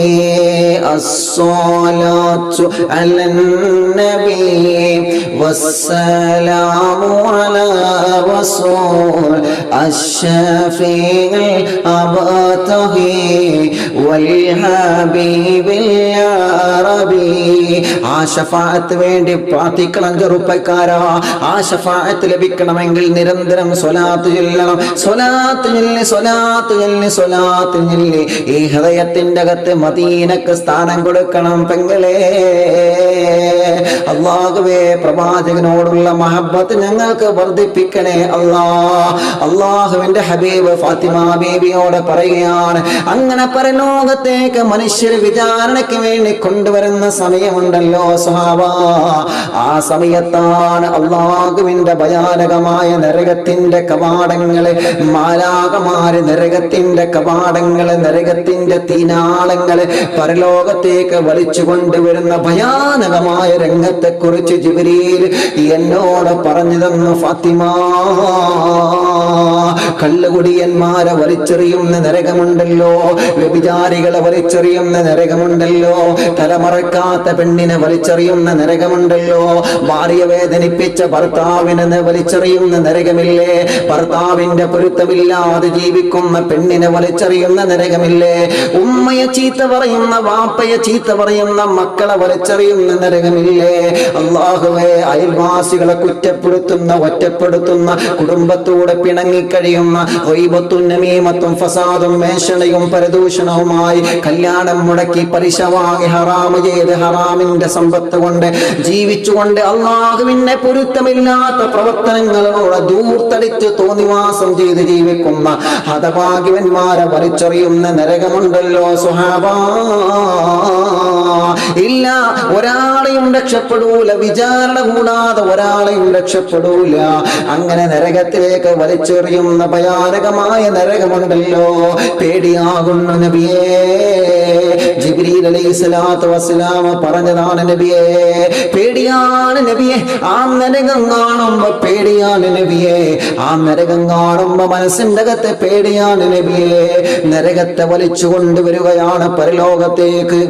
അസ്സലാത്തു അലൻ നബി വസ്സലാമു അലാ റസൂൽ അശ്ശഫീഉൽ അബതഹി വൽ ഹബീബിൽ അറബി. ആ ശഫാഅത്ത് വേണ്ടി പ്രാർത്ഥിക്കണം ചെറുപ്പക്കാരാ. ആ ശഫാഅത്ത് ലഭിക്കണമെങ്കിൽ നിരന്തരം സ്വലാത്ത് ചൊല്ലണം. സ്വലാത്ത് ചൊല്ലി സ്വലാത്ത് ചൊല്ലി സ്വലാത്ത് ചൊല്ലി ഈ ഹൃദയത്തിന്റെ അകത്ത് മദീനക്ക് സ്ഥാനം കൊടുക്കണം പെങ്ങളെ. അല്ലാഹുവേ, പ്രവാചകനോടുള്ള മഹബ്ബത്ത് ഞങ്ങൾക്ക് വർദ്ധിപ്പിക്കണേ അല്ലാഹ്. അല്ലാഹുവിന്റെ ഹബീബ് ഫാത്തിമ ബീവിയോട് പറയുകയാണ്, അങ്ങനെ പരലോകത്തേക്ക് മനുഷ്യർ വിചാരണയ്ക്ക് വേണ്ടി കൊണ്ടുവരുന്ന സമയമുണ്ടല്ലോ സ്വഹാബ, ആ സമയത്താണ് അല്ലാഹുവിന്റെ ഭയാനകമായ നരകത്തിന്റെ കവാടങ്ങള്, മാലാകമാര് നരകത്തിന്റെ കവാടങ്ങള്, നരകത്തിന്റെ തീനാളങ്ങള് പരലോകത്തേക്ക് വലിച്ചു കൊണ്ടുവരുന്ന ഭയാനകമായ രംഗത്തെ കുറിച്ച് ജിബ്രീൽ എന്നോട് പറഞ്ഞു തന്നു. ഫാത്തിമ, കള്ളുകുടിയന്മാരെ വലിച്ചെറിയുന്ന നരകമുണ്ടല്ലോ, വ്യഭിചാരികളെ വലിച്ചെറിയുന്ന നരകമുണ്ടല്ലോ, തലമറക്കാത്ത പെണ്ണിനെ വലിച്ചെറിയുന്ന നരകമുണ്ടല്ലോ, ഭാര്യ വേദനിപ്പിച്ച ഭർത്താവിനെ വലിച്ചെറിയുന്ന നരകമില്ലേ, ഭർത്താവിന്റെ പൊരുത്തമില്ലാതെ ജീവിക്കുന്ന പെണ്ണിനെ വലിച്ചെറിയുന്ന നരകമില്ലേ, ഉമ്മയെ ചീത്ത പറയുന്ന വാപ്പയെ ചീത്ത പറയുന്ന മക്കളെ വലിച്ചെറിയുന്ന നരകമില്ലേ. അല്ലാഹുവേ, അയൽവാസികളെ കുറ്റപ്പെടുത്തുന്ന ഒറ്റപ്പെടുത്തുന്ന കുടുംബത്തോടെ പിണങ്ങിക്കഴിയുന്ന ഗൈബത്തും നമീമത്തും ഫസാദും മേഷണയും പരദൂഷണവുമായി കല്യാണം മുടക്കി പലിശ വാങ്ങി ഹറാമ് ചെയ്ത് ഹറാമിന്റെ സമ്പത്ത് കൊണ്ട് ജീവിച്ചുകൊണ്ട് അല്ലാഹുവിനെ പൊരുത്തമില്ലാത്ത പ്രവർത്തനങ്ങളോട് ദൂർത്തടിച്ച് തോന്നിവാസം ചെയ്ത് ജീവിക്കുന്ന ഹതഭാഗ്യവന്മാരെ വലിച്ചെറിയുന്ന നരകമുണ്ടല്ലോ സ്വഹാബാ. ഇല്ല, ഒരാളെയും രക്ഷപ്പെടൂല, വിചാരണ കൂടാതെ ഒരാളെയും രക്ഷപ്പെടൂല. അങ്ങനെ നരകത്തിലേക്ക് വലിച്ചെറിയുന്ന ഭയാനകമായ നരകമുണ്ടല്ലോ. പേടിയാകുന്നു നബിയേ. ജിബ്രീൽ അലൈഹിസ്സലാത്തു വസ്സലാം പറഞ്ഞതാണ് നബിയേ, പേടിയാണ് നബിയേ. ആ നരകം കാണുമ്പോ പേടിയാണ് നബിയേ. ആ നരകം കാണുമ്പോ മനസ്സിന്റെ അകത്ത് പേടിയാണ് നബിയേ. നരകത്തെ വലിച്ചു കൊണ്ടുവരികയാണ് പരലോകത്തേക്ക്.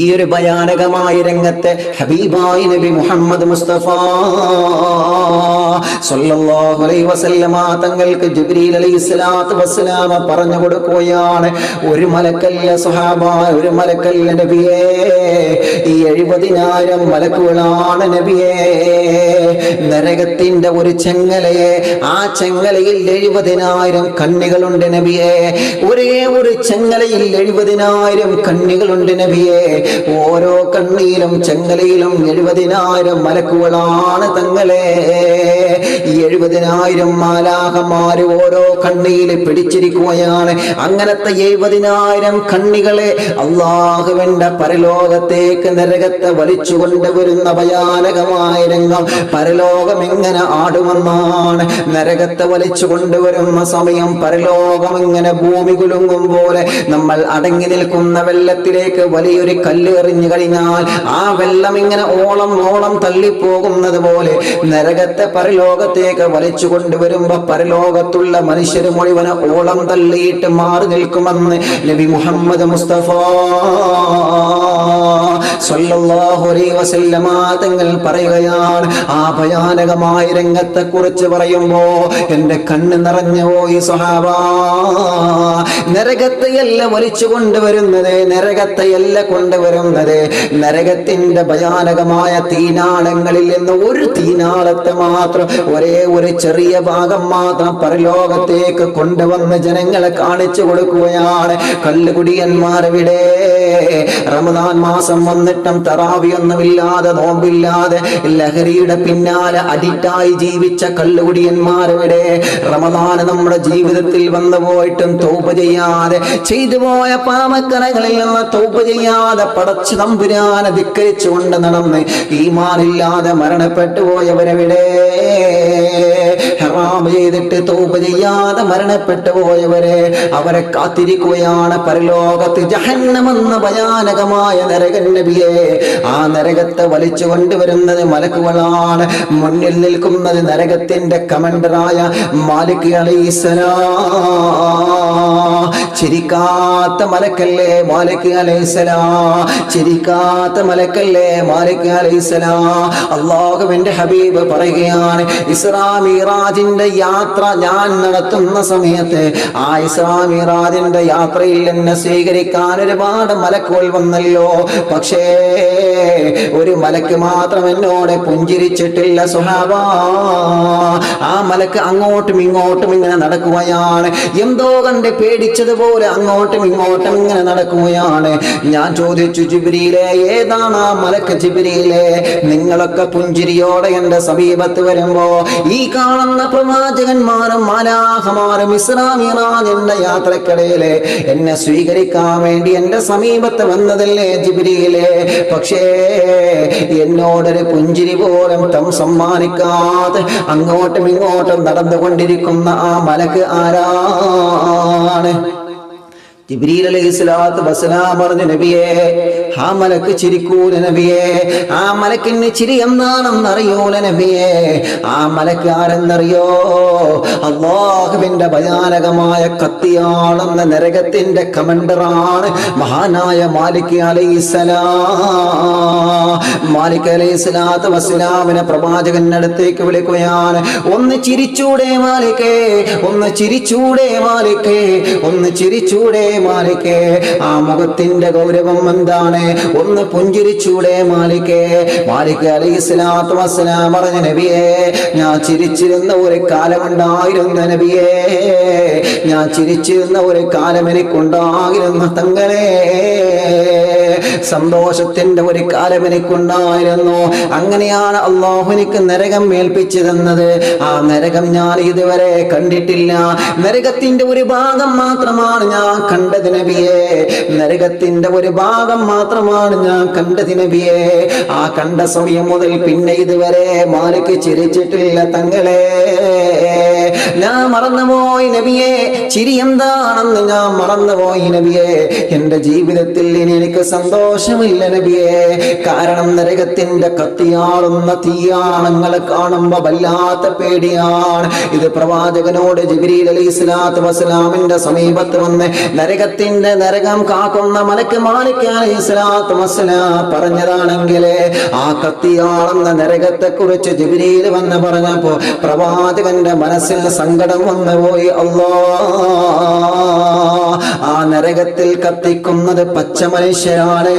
ഈ ഒരു ഭയാനകമായ രംഗത്തെ ഹബീബായി നബി മുഹമ്മദ് മുസ്തഫ സല്ലല്ലാഹു അലൈഹി വസല്ലമ തങ്ങൾക്ക് ജിബ്രീൽ അലൈഹിസ്സലാത്തു വസ്സലാം പറഞ്ഞു കൊടുക്കുകയാണ്, ഒരു മലക്കല്ല സ്വഹാബ, ഒരു മലക്കല്ല നബിയേ, ഈ 70,000 മലക്കുകളാണ് നബിയേ. നരകത്തിന്റെ ഒരു ചെങ്ങലയെ, ആ ചെങ്ങലയിൽ 70,000 കണ്ണികളുണ്ട് നബിയേ. ഒരേ ഒരു ചെങ്ങലയിൽ 70,000 കണ്ണികളുണ്ട് നബിയേ. ഓരോ കണ്ണിയിലും ചെങ്ങലയിലും 70,000 മലക്കുകളാണ് തങ്ങളെ. 70,000 മാലാഖമാര് ഓരോ കണ്ണിയിൽ പിടിച്ചിരിക്കുകയാണ്. അങ്ങനത്തെ 70,000 കണ്ണികളെ അള്ളാഹുവിന്റെ പരലോകത്തേക്ക് നരകത്തെ വലിച്ചു കൊണ്ടുവരുന്ന ഭയാനകമായ രംഗം. പരലോകം എങ്ങനെ ആടുമെന്നാണ്. നരകത്തെ വലിച്ചു കൊണ്ടുവരുന്ന സമയം പരലോകം എങ്ങനെ ഭൂമി കുലുങ്ങും പോലെ നമ്മൾ അടങ്ങി നിൽക്കുന്ന വെള്ളത്തിലേക്ക് വലിയൊരു കല്ല് എറിഞ്ഞു കഴിഞ്ഞാൽ ആ വെള്ളം ഇങ്ങനെ ഓളം ഓളം തള്ളിപ്പോകുന്നത് പോലെ നരകത്തെ പരലോകത്തേക്ക് വലിച്ചു കൊണ്ടുവരുമ്പോ പരലോകത്തുള്ള മനുഷ്യർ മുഴുവന് ഓളം തള്ളിയിട്ട് മാറി നിൽക്കുമെന്ന് നബി മുഹമ്മദ് മുസ്തഫ സല്ലല്ലാഹു അലൈഹി വസല്ലമ തങ്ങൾ പറയുകയാണ്. ആ ഭയാനകമായ രംഗത്തെ കുറിച്ച് പറയുമ്പോ എന്റെ കണ്ണ് നിറഞ്ഞു പോയി സ്വഹാബ. നരകത്തെയല്ല വലിച്ചു കൊണ്ടുവരുന്നത്, നരകത്തെയല്ല കൊണ്ടുവരുന്നത്. നരകത്തിന്റെ ഭയാനകമായ തീനാളങ്ങളിൽ നിന്ന് ഒരു തീനാളത്തെ മാത്രം, ഒരേ ഒരു ചെറിയ ഭാഗം മാത്രം പരലോകത്തേക്ക് കൊണ്ടുവന്ന് ജനങ്ങളെ കാണിച്ചു കൊടുക്കുകയാണ്. കല്ലുകുടിയന്മാരെവിടെ? റമദാൻ മാസം വന്നിട്ടും തറാവിയൊന്നുമില്ലാതെ നോമ്പില്ലാതെ ലഹരിയുടെ പിന്നാലെ അഡിക്റ്റായി ജീവിച്ച കല്ലുകുടിയന്മാരെവിടെ? റമദാൻ നമ്മുടെ ജീവിതത്തിൽ വന്നു പോയിട്ടും തൗബ ചെയ്യാതെ, ചെയ്തു പോയ പാപക്കറകളിൽ നിന്ന് തൗബ ചെയ്യാതെ പടച്ചു തമ്പുരാനെ ധിക്കരിച്ചുകൊണ്ട് നടന്ന് ഈമാനില്ലാതെ മരണപ്പെട്ടു പോയവരെവിടെ? ഹറാം ചെയ്തിട്ട് തൗബ ചെയ്യാതെ മരണപ്പെട്ടു പോയവരെ, അവരെ കാത്തിരിക്കുകയാണ് പരലോകത്ത് ജഹന്നം എന്ന ഭയാനകമായ നരകൻ നബിയെ. ആ നരകത്തെ വലിച്ചു കൊണ്ടുവരുന്നത് മലക്കുകളാണ്. മുന്നിൽ നിൽക്കുന്നത് നരകത്തിന്റെ കമാൻഡറായ മാലിക് അലൈഹിസ്സലാം. ചിരിക്കാത്ത മലക്കല്ലേ മാലിക് അലൈഹിസ്സലാം, ചിരിക്കാത്ത മലക്കല്ലേ മാലിക് അലൈഹിസ്സലാം. അല്ലാഹുവിന്റെ ഹബീബ് പറയുകയാണ്, ഇസ്രാ മിറാജിന്റെ യാത്ര ഞാൻ നടത്തുന്ന സമയത്ത് ആ ഇസ്രാ മിറാജിന്റെ യാത്രയിൽ എന്നെ സ്വീകരിക്കാൻ ഒരുപാട് മലക്കുകൾ വന്നല്ലോ. പക്ഷേ ഒരു മലക്ക് മാത്രം എന്നോട് പുഞ്ചിരിച്ചിട്ടില്ല സ്വഹാബ. ആ മലക്ക് അങ്ങോട്ടും ഇങ്ങോട്ടും ഇങ്ങനെ നടക്കുകയാണ്. എന്തോ കണ്ട് പേടിച്ചതുപോലെ അങ്ങോട്ടും ഇങ്ങോട്ടും ഇങ്ങനെ നടക്കുകയാണ്. ഞാൻ ചോദിച്ചു, ജിബ്രീലേ, ഏതാണ് ആ മലക്ക്? ജിബ്രീലേ, നിങ്ങളൊക്കെ പുഞ്ചിരിയോടെ എന്റെ സമീപത്ത് വരുമ്പോ ഈ കാണുന്ന പ്രവാചകന്മാരും മാലാഖമാരും ഇസ്രാ മിറാജിന്റെ യാത്രക്കിടയിലെ എന്നെ സ്വീകരിക്കാൻ വേണ്ടി എന്റെ സമീപത്ത് വന്നതല്ലേ ജിബ്രീലേ? പക്ഷേ എന്നോടൊരു പുഞ്ചിരി പോലും സമ്മാനിക്കാതെ അങ്ങോട്ടും ഇങ്ങോട്ടും നടന്നുകൊണ്ടിരിക്കുന്ന ആ മലക്ക് ആരാണ്? ജിബ്രീൽ അലൈഹിസ്സലാത്തു വസ്സലാം പറഞ്ഞു, നബിയേ, ആ മലക്ക് ചിരിക്കൂല നബിയേ. ആ മലക്കിന് ചിരി എന്താണെന്ന് അറിയൂല നബിയേ. ആ മലക്ക് ആരെന്നറിയോ? അല്ലാഹുവിന്റെ ഭയാനകമായ കത്തിയാണെന്ന നരകത്തിന്റെ കമാൻഡറാണ് മഹാനായ മാലിക് അലൈഹിസ്സലാം. മാലിക് അലൈഹിസ്സലാത്തു വസ്സലാമിനെ പ്രവാചകന്റെ അടുത്തേക്ക് വിളിക്കുകയാണ്. ഒന്ന് ചിരിച്ചൂടെ മാലിക്കേ, ഒന്ന് ചിരിച്ചൂടെ മാലിക്കേ, ഒന്ന് ചിരിച്ചൂടെ മാലിക്കേ. ആ മുഖത്തിന്റെ ഗൗരവം എന്താണ്? ഒന്ന് പുഞ്ചിരിച്ചൂടെ മാലിക്കേ? മാലിക് അലൈഹിസ്സലാത്തു വസ്സലാം പറഞ്ഞു, നബിയേ, ഞാൻ ചിരിച്ചിരുന്ന ഒരു കാലമുണ്ടായിരുന്ന നബിയേ, ഞാൻ ചിരിച്ചിരുന്ന ഒരു കാലം എനിക്കുണ്ടായിരുന്നു തങ്ങളെ. സന്തോഷത്തിന്റെ ഒരു കാലം എനിക്കുണ്ടായിരുന്നു. അങ്ങനെയാണ് അല്ലാഹു എനിക്ക് നരകം ഏൽപ്പിച്ചു തന്നത്. ആ നരകം ഞാൻ ഇതുവരെ കണ്ടിട്ടില്ല. നരകത്തിന്റെ ഒരു ഭാഗം മാത്രമാണ് ഞാൻ കണ്ടത് നബിയേ. നരകത്തിന്റെ ഒരു ഭാഗം മാത്രമാണ് ഞാൻ കണ്ടത് നബിയേ. ആ കണ്ട സമയം മുതൽ പിന്നെ ഇതുവരെ മാലിക് ചിരിച്ചിട്ടില്ല തങ്ങളെ. ഞാൻ മറന്നുപോയി നബിയേ, ചിരി എന്താണെന്ന് ഞാൻ മറന്നുപോയി നബിയേ. എന്റെ ജീവിതത്തിൽ ഇനി എനിക്ക് സന്തോഷമില്ല നബിയേ. കാരണം നരകത്തിന്റെ കത്തിയാളുന്ന തീയാണങ്ങളെ കാണുമ്പോ വല്ലാത്ത പേടിയാണ്. ഇത് പ്രവാചകനോട് ജിബ്രീൽ അലൈഹിസ്സലാത്തു വസ്സലാമിന്റെ സമീപത്ത് വന്ന് നരകം കാക്കുന്ന മലക്ക് മാലിക് അലൈഹിസ്സലാത്തു വസ്സലാം പറഞ്ഞതാണെങ്കിൽ ആ കത്തിയാളുന്ന നരകത്തെ കുറിച്ച് ജിബ്രീൽ വന്ന് പറഞ്ഞപ്പോ പ്രവാചകന്റെ മനസ്സിൽ സങ്കടം വന്നുപോയി. അല്ലാഹ്, ആ നരകത്തിൽ കത്തിക്കുന്നത് പച്ച മനുഷ്യരാണ്.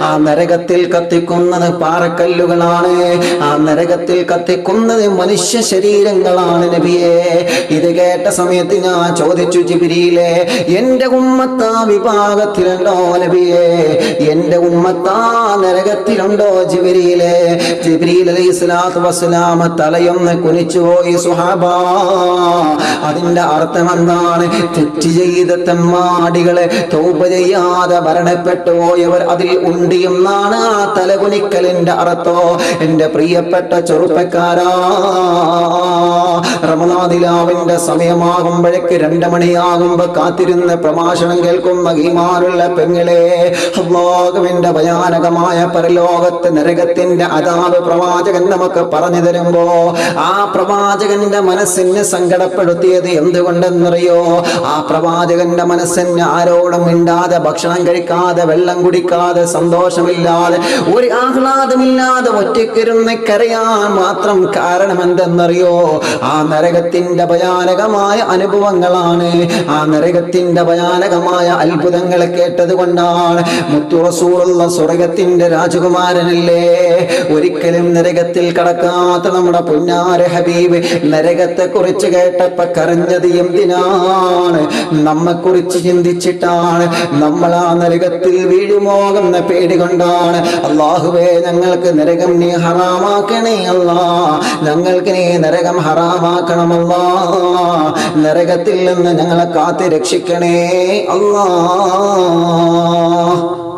ആ നരകത്തിൽ കത്തിക്കുന്നത് പാറക്കല്ലുകളാണ്. ആ നരകത്തിൽ കത്തിക്കുന്നത് മനുഷ്യ ശരീരങ്ങളാണ് നബിയെ. ഇത് കേട്ട സമയത്ത് ഞാൻ ചോദിച്ചു, ജിബ്രീലേ, എന്റെ ഉമ്മത്താ വിഭാഗത്തിലുണ്ടോ നബിയെ? എന്റെ ഉമ്മത്താ നരകത്തിലുണ്ടോ ജിബ്രീലേ? ജിബ്രീൽ അലൈഹിസ്സലാത്തു വസ്സലാം തലയൊന്ന് കുനിച്ചുപോയി. സുഹാബാ, അതിന്റെ അർത്ഥം എന്താണ്? തെറ്റ് ചെയ്ത തെമ്മാടികളെ, തൗബ ചെയ്യാതെ മരണപ്പെട്ടു പോയവർ അതിൽ ഉണ്ട് എന്നാണ് ആ തലകുനിക്കലിന്റെ അർത്ഥം. എന്റെ പ്രിയപ്പെട്ട ചെറുപ്പക്കാരാ, റമളാനിലാവിന്റെ സമയമാകുമ്പോഴേക്ക് 2 മണിയാകുമ്പോ കാത്തിരുന്ന് പ്രഭാഷണം കേൾക്കുന്ന ഈമാനുള്ള പെങ്ങളെ, അല്ലാഹുവിന്റെ ഭയാനകമായ പരലോകത്ത് നരകത്തിന്റെ അദാബ് പ്രവാചകൻ നമുക്ക് പറഞ്ഞു തരുമ്പോ ആ പ്രവാചകന്റെ മനസ്സിനെ സങ്കടപ്പെടുത്തിയത് എന്തുകൊണ്ടെന്നറിയോ? ആ പ്രവാചകന്റെ മനസ്സിന് ആരോടും മിണ്ടാതെ, ഭക്ഷണം കഴിക്കാതെ, വെള്ളം കുടിക്കാതെ, സന്തോഷമില്ലാതെ, ഒരു ആഹ്ലാദമില്ലാതെ ഒറ്റയ്ക്കിരുന്ന് കരയാൻ മാത്രം കാരണം എന്തെന്നറിയോ? ആ നരകത്തിന്റെ ഭയാനകമായ അനുഭവങ്ങളാണ്. ആ നരകത്തിന്റെ ഭയാനകമായ അത്ഭുതങ്ങളെ കേട്ടത് കൊണ്ടാണ്. മുത്തു റസൂലുള്ള സ്വർഗത്തിന്റെ രാജകുമാരനല്ലേ? ഒരിക്കലും നരകത്തിൽ കടക്കാത്ത നമ്മുടെ പൊന്നാര ഹബീബ് നരകത്തെ കുറിച്ച് കേട്ടപ്പോ കരഞ്ഞത് എന്തിനാണ്? നമ്മെക്കുറിച്ച് ചിന്തിച്ചിട്ടാണ്. നമ്മൾ ആ നരകത്തിൽ വീഴുമോ എന്ന പേടി കൊണ്ടാണ്. അല്ലാഹുവേ, ഞങ്ങൾക്ക് നരകം നീ ഹറാമാക്കണേ അല്ലാ. ഞങ്ങൾക്ക് നീ നരകം ഹറാമാക്കണമല്ലാ. നരകത്തിൽ നിന്ന് ഞങ്ങളെ കാത്ത് രക്ഷിക്കണേ അല്ലാ.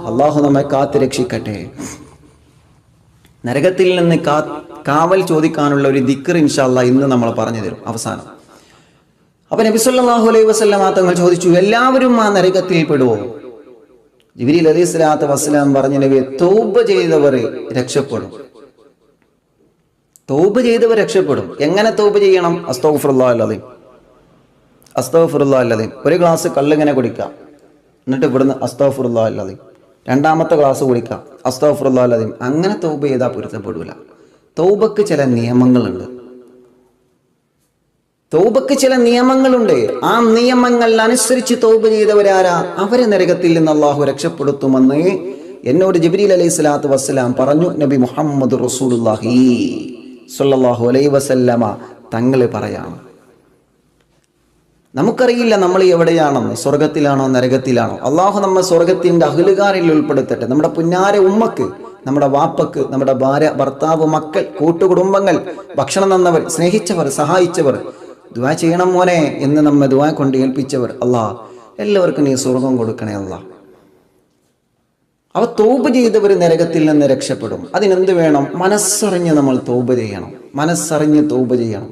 അല്ലാഹു നമ്മെ കാത്ത് രക്ഷിക്കട്ടെ. നരകത്തിൽ നിന്ന് കാവൽ ചോദിക്കാനുള്ള ഒരു ദിക്ർ ഇൻഷാ അല്ലാഹ് ഇന്ന് നമ്മൾ പറഞ്ഞു തരും അവസാനം. അപ്പൊ നബി സല്ലല്ലാഹു അലൈഹി വസല്ലം തങ്ങൾ ചോദിച്ചു, എല്ലാവരും ആ നരകത്തിൽ പെടുവോ? ജിബ്രീൽ അലൈഹിസ്സലാത്തു വസ്സലാം പറഞ്ഞു, നബിയെ, തൗബ ചെയ്തവർ രക്ഷപ്പെടും. തൗബ ചെയ്തവർ രക്ഷപ്പെടും. എങ്ങനെ തൗബ ചെയ്യണം? അസ്തഗ്ഫിറുല്ലാഹൽ അലീം, അസ്തഗ്ഫിറുല്ലാഹൽ അലീം. ഒരു ഗ്ലാസ് കള്ളിങ്ങനെ കുടിക്കാം, എന്നിട്ട് ഇവിടുന്ന് അസ്തഗ്ഫിറുല്ലാഹൽ അലീം. രണ്ടാമത്തെ ഗ്ലാസ് കുടിക്കാം, അസ്തഗ്ഫിറുല്ലാഹൽ അലീം. അങ്ങനെ തൗബ ചെയ്താൽ പൊരുത്തപ്പെടൂല. തൗബക്ക് ചില നിയമങ്ങളുണ്ട്. തൗബക്ക് ചില നിയമങ്ങളുണ്ട്. ആ നിയമങ്ങൾ അനുസരിച്ച് തൗബ ചെയ്തവരാരാ? അവരെ നരകത്തിൽ നിന്ന് അല്ലാഹു രക്ഷപ്പെടുത്തുമെന്ന് എന്നോട് ജിബ്രീൽ അലൈഹിസ്സലാത്തു വസ്സലാം പറഞ്ഞു. നബി മുഹമ്മദ് റസൂലുള്ളാഹി സ്വല്ലല്ലാഹു അലൈഹി വസല്ലമ തങ്ങൾ പറയാണ്. നമുക്കറിയില്ല നമ്മൾ എവിടെയാണെന്ന്, സ്വർഗത്തിലാണോ നരകത്തിലാണോ. അള്ളാഹു നമ്മെ സ്വർഗത്തിന്റെ അഹ്ലുകാരിൽ ഉൾപ്പെടുത്തട്ടെ. നമ്മുടെ പുന്നാര ഉമ്മക്ക്, നമ്മുടെ വാപ്പക്ക്, നമ്മുടെ ഭാര്യ, ഭർത്താവ്, മക്കൾ, കൂട്ടുകുടുംബങ്ങൾ, ഭക്ഷണം തന്നവർ, സ്നേഹിച്ചവർ, സഹായിച്ചവർ, ദുആ ചെയ്യണം മോനെ എന്ന് നമ്മെ ദുആ കൊണ്ട് ഏൽപ്പിച്ചവർ, അല്ലാഹ് എല്ലാവർക്കും നീ സ്വർഗം കൊടുക്കണേ അല്ലാഹ്. അവ തൗബ ചെയ്തവർ നരകത്തിൽ നിന്ന് രക്ഷപ്പെടും. അതിനെന്ത് വേണം? മനസ്സറിഞ്ഞ് നമ്മൾ തൗബ ചെയ്യണം. മനസ്സറിഞ്ഞ് തൗബ ചെയ്യണം.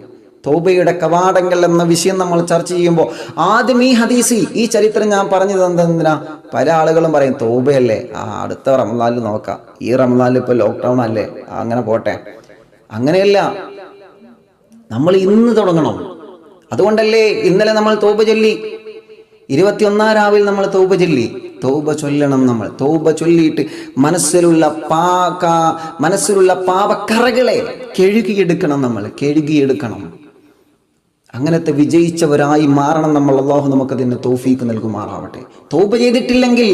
തൗബയുടെ കവാടങ്ങൾ എന്ന വിഷയം നമ്മൾ ചർച്ച ചെയ്യുമ്പോൾ ആദ്യം ഈ ഹദീസ്, ഈ ചരിത്രം ഞാൻ പറഞ്ഞു തന്നെന്തിനാ? പല ആളുകളും പറയും തൗബയല്ലേ, അടുത്ത റമളാനിൽ നോക്കാം, ഈ റമളാനിൽ ഇപ്പൊ ലോക്ക്ഡൗൺ അല്ലേ, അങ്ങനെ പോട്ടെ. അങ്ങനെയല്ല, നമ്മൾ ഇന്ന് തുടങ്ങണം. അതുകൊണ്ടല്ലേ ഇന്നലെ നമ്മൾ തൗബ ചൊല്ലി, 21 രാവിൽ നമ്മൾ തൗബ ചൊല്ലി. തൗബ ചൊല്ലണം. നമ്മൾ തൗബ ചൊല്ലിയിട്ട് മനസ്സിലുള്ള പാപക്കറകളെ കഴുകിയെടുക്കണം. നമ്മൾ കഴുകിയെടുക്കണം. അങ്ങനത്തെ വിജയിച്ചവരായി മാറണം നമ്മൾ. അല്ലാഹു നമുക്കതിന് തൗഫീക്ക് നൽകുമാറാവട്ടെ. തൗബ ചെയ്തിട്ടില്ലെങ്കിൽ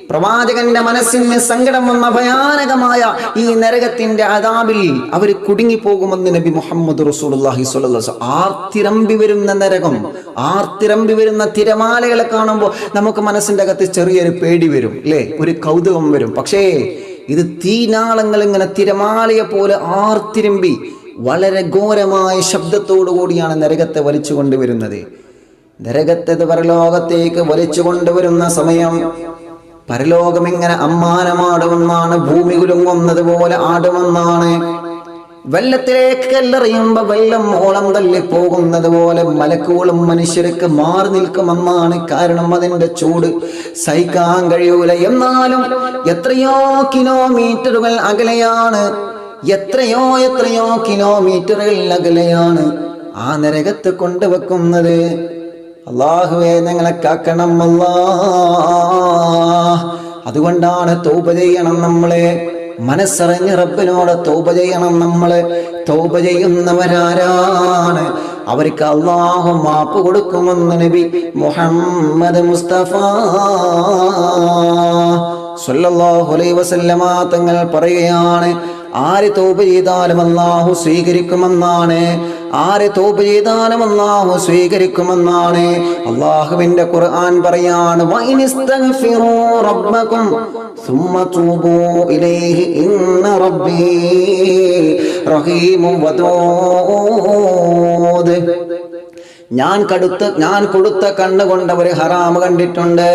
പ്രവാചകന്റെ മനസ്സിന് സങ്കടം വന്ന ഭയാനകമായ ഈ നരകത്തിന്റെ അദാബിൽ അവർ കുടുങ്ങിപ്പോകുമെന്ന് നബി മുഹമ്മദ് റസൂലുള്ളാഹി സ്വല്ലല്ലാഹു അലൈഹി വസല്ലം. ആർത്തിരമ്പി വരുന്ന നരകം, ആർത്തിരമ്പി വരുന്ന തിരമാലകളെ കാണുമ്പോൾ നമുക്ക് മനസ്സിന്റെ അകത്ത് ചെറിയൊരു പേടി വരും, അല്ലേ? ഒരു കൗതുകം വരും. പക്ഷേ ഇത് തീനാളങ്ങൾ ഇങ്ങനെ തിരമാലയെ പോലെ ആർത്തിരമ്പി വളരെ ഘോരമായ ശബ്ദത്തോടു കൂടിയാണ് നരകത്തെ വലിച്ചു കൊണ്ടുവരുന്നത്. നരകത്തെ പരലോകത്തേക്ക് വലിച്ചു കൊണ്ടുവരുന്ന സമയം പരലോകം ഇങ്ങനെ അമ്മാനമാടുമെന്നാണ്, ഭൂമി കുലുങ്ങുന്നത് പോലെ ആടുമെന്നാണ്. വെള്ളത്തിലേക്ക് കല്ലെറിയുമ്പോ വെള്ളം ഓളം തള്ളി പോകുന്നത് പോലെ മലക്കുകളും മനുഷ്യർക്ക് മാറി നിൽക്കുമെന്നാണ്. കാരണം അതിന്റെ ചൂട് സഹിക്കാൻ കഴിയൂല. എന്നാലും എത്രയോ കിലോമീറ്ററുകൾ അകലെയാണ്, എത്രയോ കിലോമീറ്ററുകൾ അകലെയാണ് ആ നരകത്ത് കൊണ്ടുവെക്കുന്നത്. അല്ലാഹുവേ, ഞങ്ങളെ കാക്കണം അല്ലാഹ്. അതുകൊണ്ടാണ് തൗബ ചെയ്യണം. നമ്മളെ മനസ്സറിഞ്ഞ് റബ്ബിനോട് തൗബ ചെയ്യണം. നമ്മള് തൗബ ചെയ്യുന്നവരാരാണ്? അവർക്ക് അല്ലാഹു മാപ്പ് കൊടുക്കുമെന്ന് നബി മുഹമ്മദ് മുസ്തഫ സല്ലല്ലാഹു അലൈഹി വസല്ലമ തങ്ങൾ പറയുകയാണ്, ആര് തൗബ ചെയ്താലും അല്ലാഹു സ്വീകരിക്കുമെന്നാണ്. ആര് തൗബ ചെയ്താലും അല്ലാഹു സ്വീകരിക്കുമെന്നാണ്. അല്ലാഹുവിന്റെ ഖുർആൻ പറയാണ്, വഇനിസ്തഗ്ഫിറൂ റബ്ബകും സുമ്മ തൂബൂ ഇലൈഹി ഇന്ന റബ്ബീ റഹീമുൻ വദൂദ്. ഞാൻ കൊടുത്ത കണ്ണുകൊണ്ട് അവർ ഹറാം കണ്ടിട്ടുണ്ട്.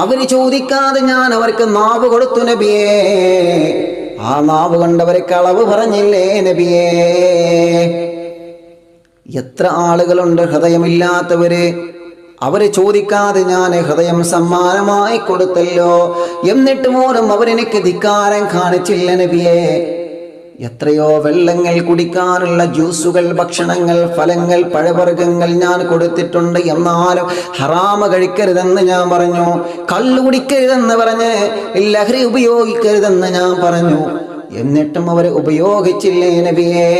അവര് ചോദിക്കാതെ ഞാൻ അവർക്ക് നാവ് കൊടുത്തു നബിയേ. ആ നാവ് കൊണ്ടവരെ കളവ് പറഞ്ഞില്ലേ നബിയേ. എത്ര ആളുകളുണ്ട് ഹൃദയമില്ലാത്തവര്. അവരെ ചോദിക്കാതെ ഞാൻ ഹൃദയം സമ്മാനമായി കൊടുത്തല്ലോ, എന്നിട്ട് പോലും അവരെനിക്ക് ധിക്കാരം കാണിച്ചില്ല നബിയേ. എത്രയോ വെള്ളങ്ങൾ കുടിക്കാനുള്ള ജ്യൂസുകൾ, ഭക്ഷണങ്ങൾ, ഫലങ്ങൾ, പഴവർഗ്ഗങ്ങൾ ഞാൻ കൊടുത്തിട്ടുണ്ട്. എന്നാലും ഹറാമ കഴിക്കരുതെന്ന് ഞാൻ പറഞ്ഞു, കള്ളു കുടിക്കരുതെന്ന് പറഞ്ഞ്, ലഹരി ഉപയോഗിക്കരുതെന്ന് ഞാൻ പറഞ്ഞു. എന്നിട്ടും അവർ ഉപയോഗിച്ചില്ലേ നബിയേ.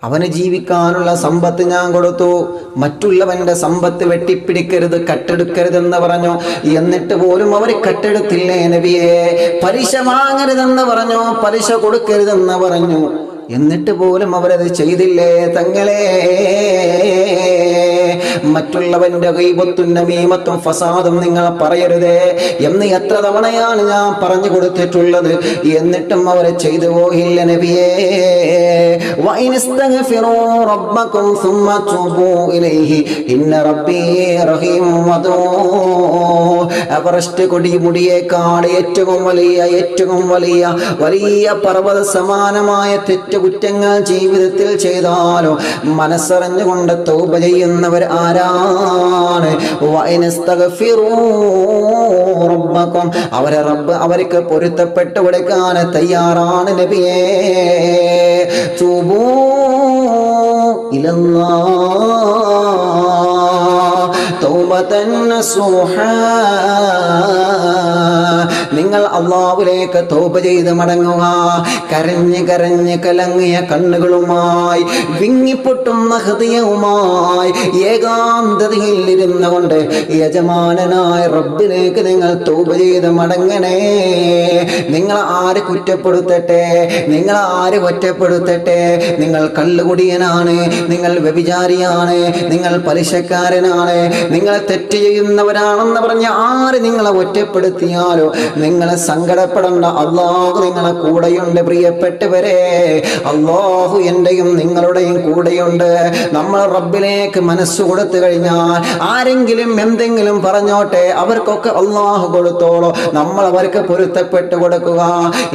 അവന് ജീവിക്കാനുള്ള സമ്പത്ത് ഞാൻ കൊടുത്തു, മറ്റുള്ളവന്റെ സമ്പത്ത് വെട്ടിപ്പിടിക്കരുത്, കട്ടെടുക്കരുതെന്ന് പറഞ്ഞു. എന്നിട്ട് പോലും അവർ കട്ടെടുത്തില്ലേ നബിയേ. പലിശ വാങ്ങരുതെന്ന് പറഞ്ഞു, പലിശ കൊടുക്കരുതെന്ന് പറഞ്ഞു. എന്നിട്ട് പോലും അവരത് ചെയ്തില്ലേ തങ്ങളെ. മറ്റുള്ളവന്റെ ഗീബത്തും നമീമത്തും ഫസാദും നിങ്ങൾ പറയരുതേ എന്ന് എത്ര തവണയാണ് ഞാൻ പറഞ്ഞു കൊടുത്തിട്ടുള്ളത്. എന്നിട്ടും അവരെ ചെയ്തു പോയില്ല നബിയേ. വഇനിസ്തഗ്ഫിറൂ റബ്ബകും സുമ്മ തൂബൂ ഇലൈഹി ഇന്ന റബ്ബീ റഹീമുൻ വദൂദ്. എവറസ്റ്റ് കൊടിമുടിയേക്കാൾ ഏറ്റവും വലിയ പർവ്വത സമാനമായ തെറ്റുകുറ്റങ്ങൾ ജീവിതത്തിൽ ചെയ്താലോ മനസ്സറിഞ്ഞുകൊണ്ട് തൗബ ചെയ്യുന്നവർ ആരാണ്? വഇനിസ്തഗ്ഫിറൂ റബ്ബകും, അവരെ റബ്ബ് അവർക്ക് പൊരുത്തപ്പെട്ട് കൊടുക്കാൻ തയ്യാറാണ് നബിയേ. തൂബൂ ഇലല്ലാഹ് തൗബതൻ നസൂഹാ. നിങ്ങൾ അല്ലാഹുവിലേക്ക് തൗബ ചെയ്ത് മടങ്ങുക. കരഞ്ഞ് കലങ്ങിയ കണ്ണുകളുമായി, വിങ്ങിപ്പൊട്ടുന്ന ഹൃദയവുമായി, ഏകാന്തതയിൽ ഇരുന്നു കൊണ്ട് യജമാനനായ റബ്ബിലേക്ക് നിങ്ങൾ തൗബ ചെയ്ത് മടങ്ങണേ. നിങ്ങൾ ആര് കുറ്റപ്പെടുത്തട്ടെ, നിങ്ങൾ ആര് ഒറ്റപ്പെടുത്തട്ടെ, നിങ്ങൾ കള്ളുകുടിയനാണ്, നിങ്ങൾ വ്യഭിചാരിയാണ്, നിങ്ങൾ പലിശക്കാരനാണ്, നിങ്ങൾ തെറ്റ് ചെയ്യുന്നവരാണെന്ന് പറഞ്ഞ് ആര് നിങ്ങളെ ഒറ്റപ്പെടുത്തിയാലോ നിങ്ങളെ സങ്കടപ്പെടേണ്ട. അല്ലാഹു നിങ്ങളെ കൂടെയുണ്ട് പ്രിയപ്പെട്ടവരെ. അല്ലാഹു എന്റെയും നിങ്ങളുടെയും കൂടെയുണ്ട്. നമ്മൾ റബ്ബിലേക്ക് മനസ്സ് കൊടുത്തു കഴിഞ്ഞാൽ ആരെങ്കിലും എന്തെങ്കിലും പറഞ്ഞോട്ടെ, അവർക്കൊക്കെ അല്ലാഹു കൊടുത്തോളൂ. നമ്മൾ അവർക്ക് പൊരുത്തപ്പെട്ട് കൊടുക്കുക.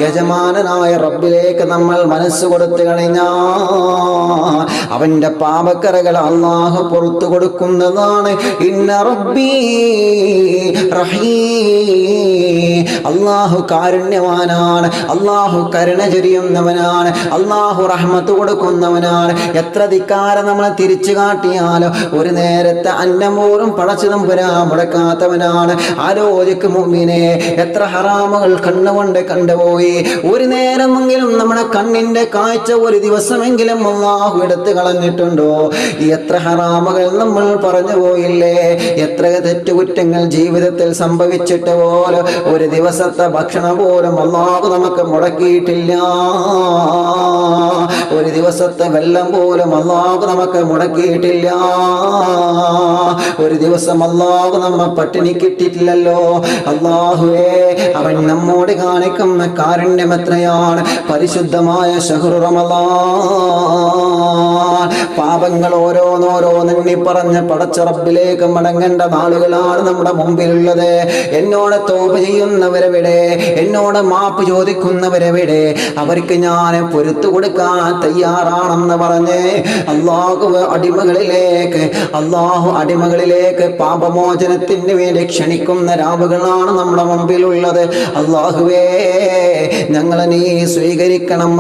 യജമാനനായ റബ്ബിലേക്ക് നമ്മൾ മനസ്സ് കൊടുത്തു കഴിഞ്ഞാൽ അവന്റെ പാപക്കറകൾ അല്ലാഹു പുറത്തു കൊടുക്കുന്നതാണ്. ഇന്ന റബ്ബീ റഹീം. അല്ലാഹു കാരുണ്യവാനാണ്, അല്ലാഹു കരുണ ചൊരിയുന്നവനാണ്, അല്ലാഹു റഹ്മത്ത് കൊടുക്കുന്നവനാണ്. എത്ര ധിക്കാരം നമ്മൾ തിരിച്ചു കാട്ടിയാലോ ഒരു നേരത്തെ അന്നം പോലും പടച്ചു തമ്പുരാൻ മുടക്കാത്തവനാണ്. ആലോചിക്കും മുഅ്മിനേ, എത്ര ഹറാമുകൾ കണ്ണുകൊണ്ട് കണ്ടുപോയി. ഒരു നേരമെങ്കിലും നമ്മുടെ കണ്ണിന്റെ കാഴ്ച ഒരു ദിവസമെങ്കിലും അല്ലാഹു എടുത്തു കളഞ്ഞിട്ടുണ്ടോ? എത്ര ഹറാമുകൾ നമ്മൾ പറഞ്ഞു പോയില്ലേ. എത്ര തെറ്റുകുറ്റങ്ങൾ ജീവിതത്തിൽ സംഭവിച്ചിട്ട് പോലും ഒരു ദിവസത്തെ ഭക്ഷണം പോലും അല്ലാഹു നമുക്ക് മുടക്കിയിട്ടില്ല. ഒരു ദിവസത്തെ വെള്ളം പോലും അല്ലാഹു നമുക്ക് മുടക്കിയിട്ടില്ല. ഒരു ദിവസം അല്ലാഹു നമ്മെ പട്ടിണിക്കിട്ടിട്ടില്ലല്ലോ. അല്ലാഹുവേ, അവൻ നമ്മോട് കാണിക്കുന്ന കാരുണ്യം എത്രയാണ്. പരിശുദ്ധമായ ശഹ്റു റമളാൻ, പാപങ്ങൾ ഓരോന്നെണ്ണി പറഞ്ഞ് പടച്ച റബ്ബിലേക്ക് മടങ്ങേണ്ട നാളുകളാണ് നമ്മുടെ മുമ്പിലുള്ളത്. എന്നോട് തൗബ ചെയ്യുന്നവരെവിടെ? എന്നോട് മാപ്പ് ചോദിക്കുന്നവരെവിടെ? അവർക്ക് ഞാൻ പൊരുത്തു കൊടുക്കാൻ തയ്യാറാണെന്ന് പറഞ്ഞ് അല്ലാഹു അടിമകളിലേക്ക് പാപമോചനത്തിന് വേണ്ടി ക്ഷണിക്കുന്ന രാവുകളാണ് നമ്മുടെ മുമ്പിലുള്ളത്. അല്ലാഹുവേ, ഞങ്ങളെ നീ സ്വീകരിക്കണം.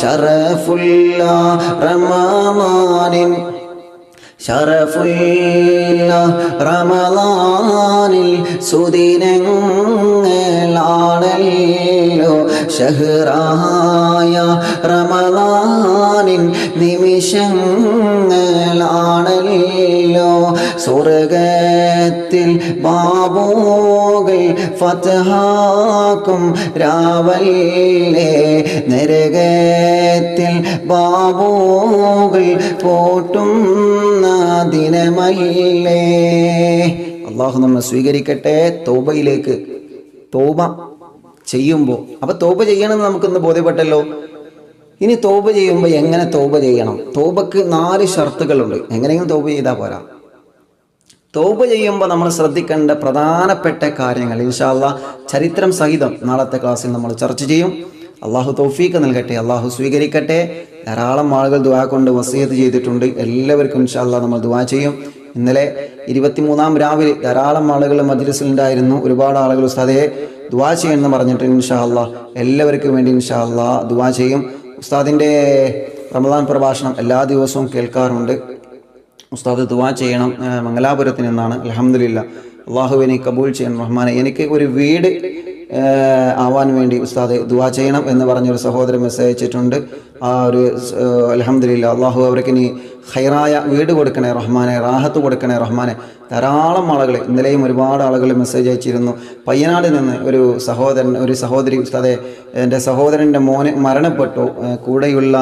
ശറഫുല്ല റമളാനിൻ റമളാനിൽ സുദിനങ്ങളാണല്ലോ ഷഹ്റായ റമളാനിൻ നിമിഷങ്ങളാണല്ലോ. സ്വർഗത്തിൽ ബാബുകൾ ഫത്ഹാക്കും രാവല്ലേ, നരകത്തിൽ ബാബുകൾ പോട്ടുന്ന ദിനമല്ലേ. അള്ളാഹു നമ്മെ സ്വീകരിക്കട്ടെ. തൗബയിലേക്ക് തൗബ ചെയ്യുമ്പോൾ, അപ്പോൾ തൗബ ചെയ്യണമെന്ന് നമുക്കൊന്ന് ബോധ്യപ്പെട്ടല്ലോ. ഇനി തൗബ ചെയ്യുമ്പോൾ എങ്ങനെ തൗബ ചെയ്യണം? തൗബക്ക് 4 ഷർത്തുകളുണ്ട്. എങ്ങനെയെങ്കിലും തൗബ ചെയ്താൽ പോരാ. തൗബ ചെയ്യുമ്പോൾ നമ്മൾ ശ്രദ്ധിക്കേണ്ട പ്രധാനപ്പെട്ട കാര്യങ്ങൾ ഇൻഷാ അല്ലാഹ് ചരിത്രം സഹിതം നാളത്തെ ക്ലാസ്സിൽ നമ്മൾ ചർച്ച ചെയ്യും. അള്ളാഹു തൗഫീഖ് നൽകട്ടെ, അള്ളാഹു സ്വീകരിക്കട്ടെ. ധാരാളം ആളുകൾ ദുആ കൊണ്ട് വസിയത്ത് ചെയ്തിട്ടുണ്ട്. എല്ലാവർക്കും ഇൻഷാ അല്ലാഹ് നമ്മൾ ദുആ ചെയ്യും. ഇന്നലെ 23-ാം രാവിലെ ധാരാളം ആളുകൾ മജ്ലിസിലുണ്ടായിരുന്നു. ഒരുപാട് ആളുകൾ ഉസ്താദേ ദുആ ചെയ്യണമെന്ന് പറഞ്ഞിട്ട് ഇൻഷാ അല്ലാഹ് എല്ലാവർക്കും വേണ്ടി ഇൻഷാ അല്ലാഹ് ദുആ ചെയ്യും. ഉസ്താദിൻ്റെ റമദാൻ പ്രഭാഷണം എല്ലാ ദിവസവും കേൾക്കാറുണ്ട്. ഉസ്താദ് ദുആ ചെയ്യണം. മംഗലാപുരത്ത് നിന്നാണ്. അൽഹംദുലില്ലാ, അള്ളാഹുവിനെ കബൂൽ ചെയ്യണം റഹ്മാനെ. എനിക്ക് ഒരു വീട് ആവാൻ വേണ്ടി ഉസ്താദ് ദുആ ചെയ്യണം എന്ന് പറഞ്ഞൊരു സഹോദരൻ മെസ്സേജ് അയച്ചിട്ടുണ്ട്. ആ ഒരു അൽഹംദുലില്ലാ, അള്ളാഹു അവർക്ക് ഇനി ഖൈറായ വീട് കൊടുക്കണേ റഹ്മാനെ, റാഹത്ത് കൊടുക്കണേ റഹ്മാനെ. ധാരാളം ആളുകൾ, ഇന്നലെയും ഒരുപാട് ആളുകൾ മെസ്സേജ് അയച്ചിരുന്നു. പയ്യനാട് നിന്ന് ഒരു സഹോദരി ഉസ്താദെ, എൻ്റെ സഹോദരൻ്റെ മോന് മരണപ്പെട്ടു, കൂടെയുള്ള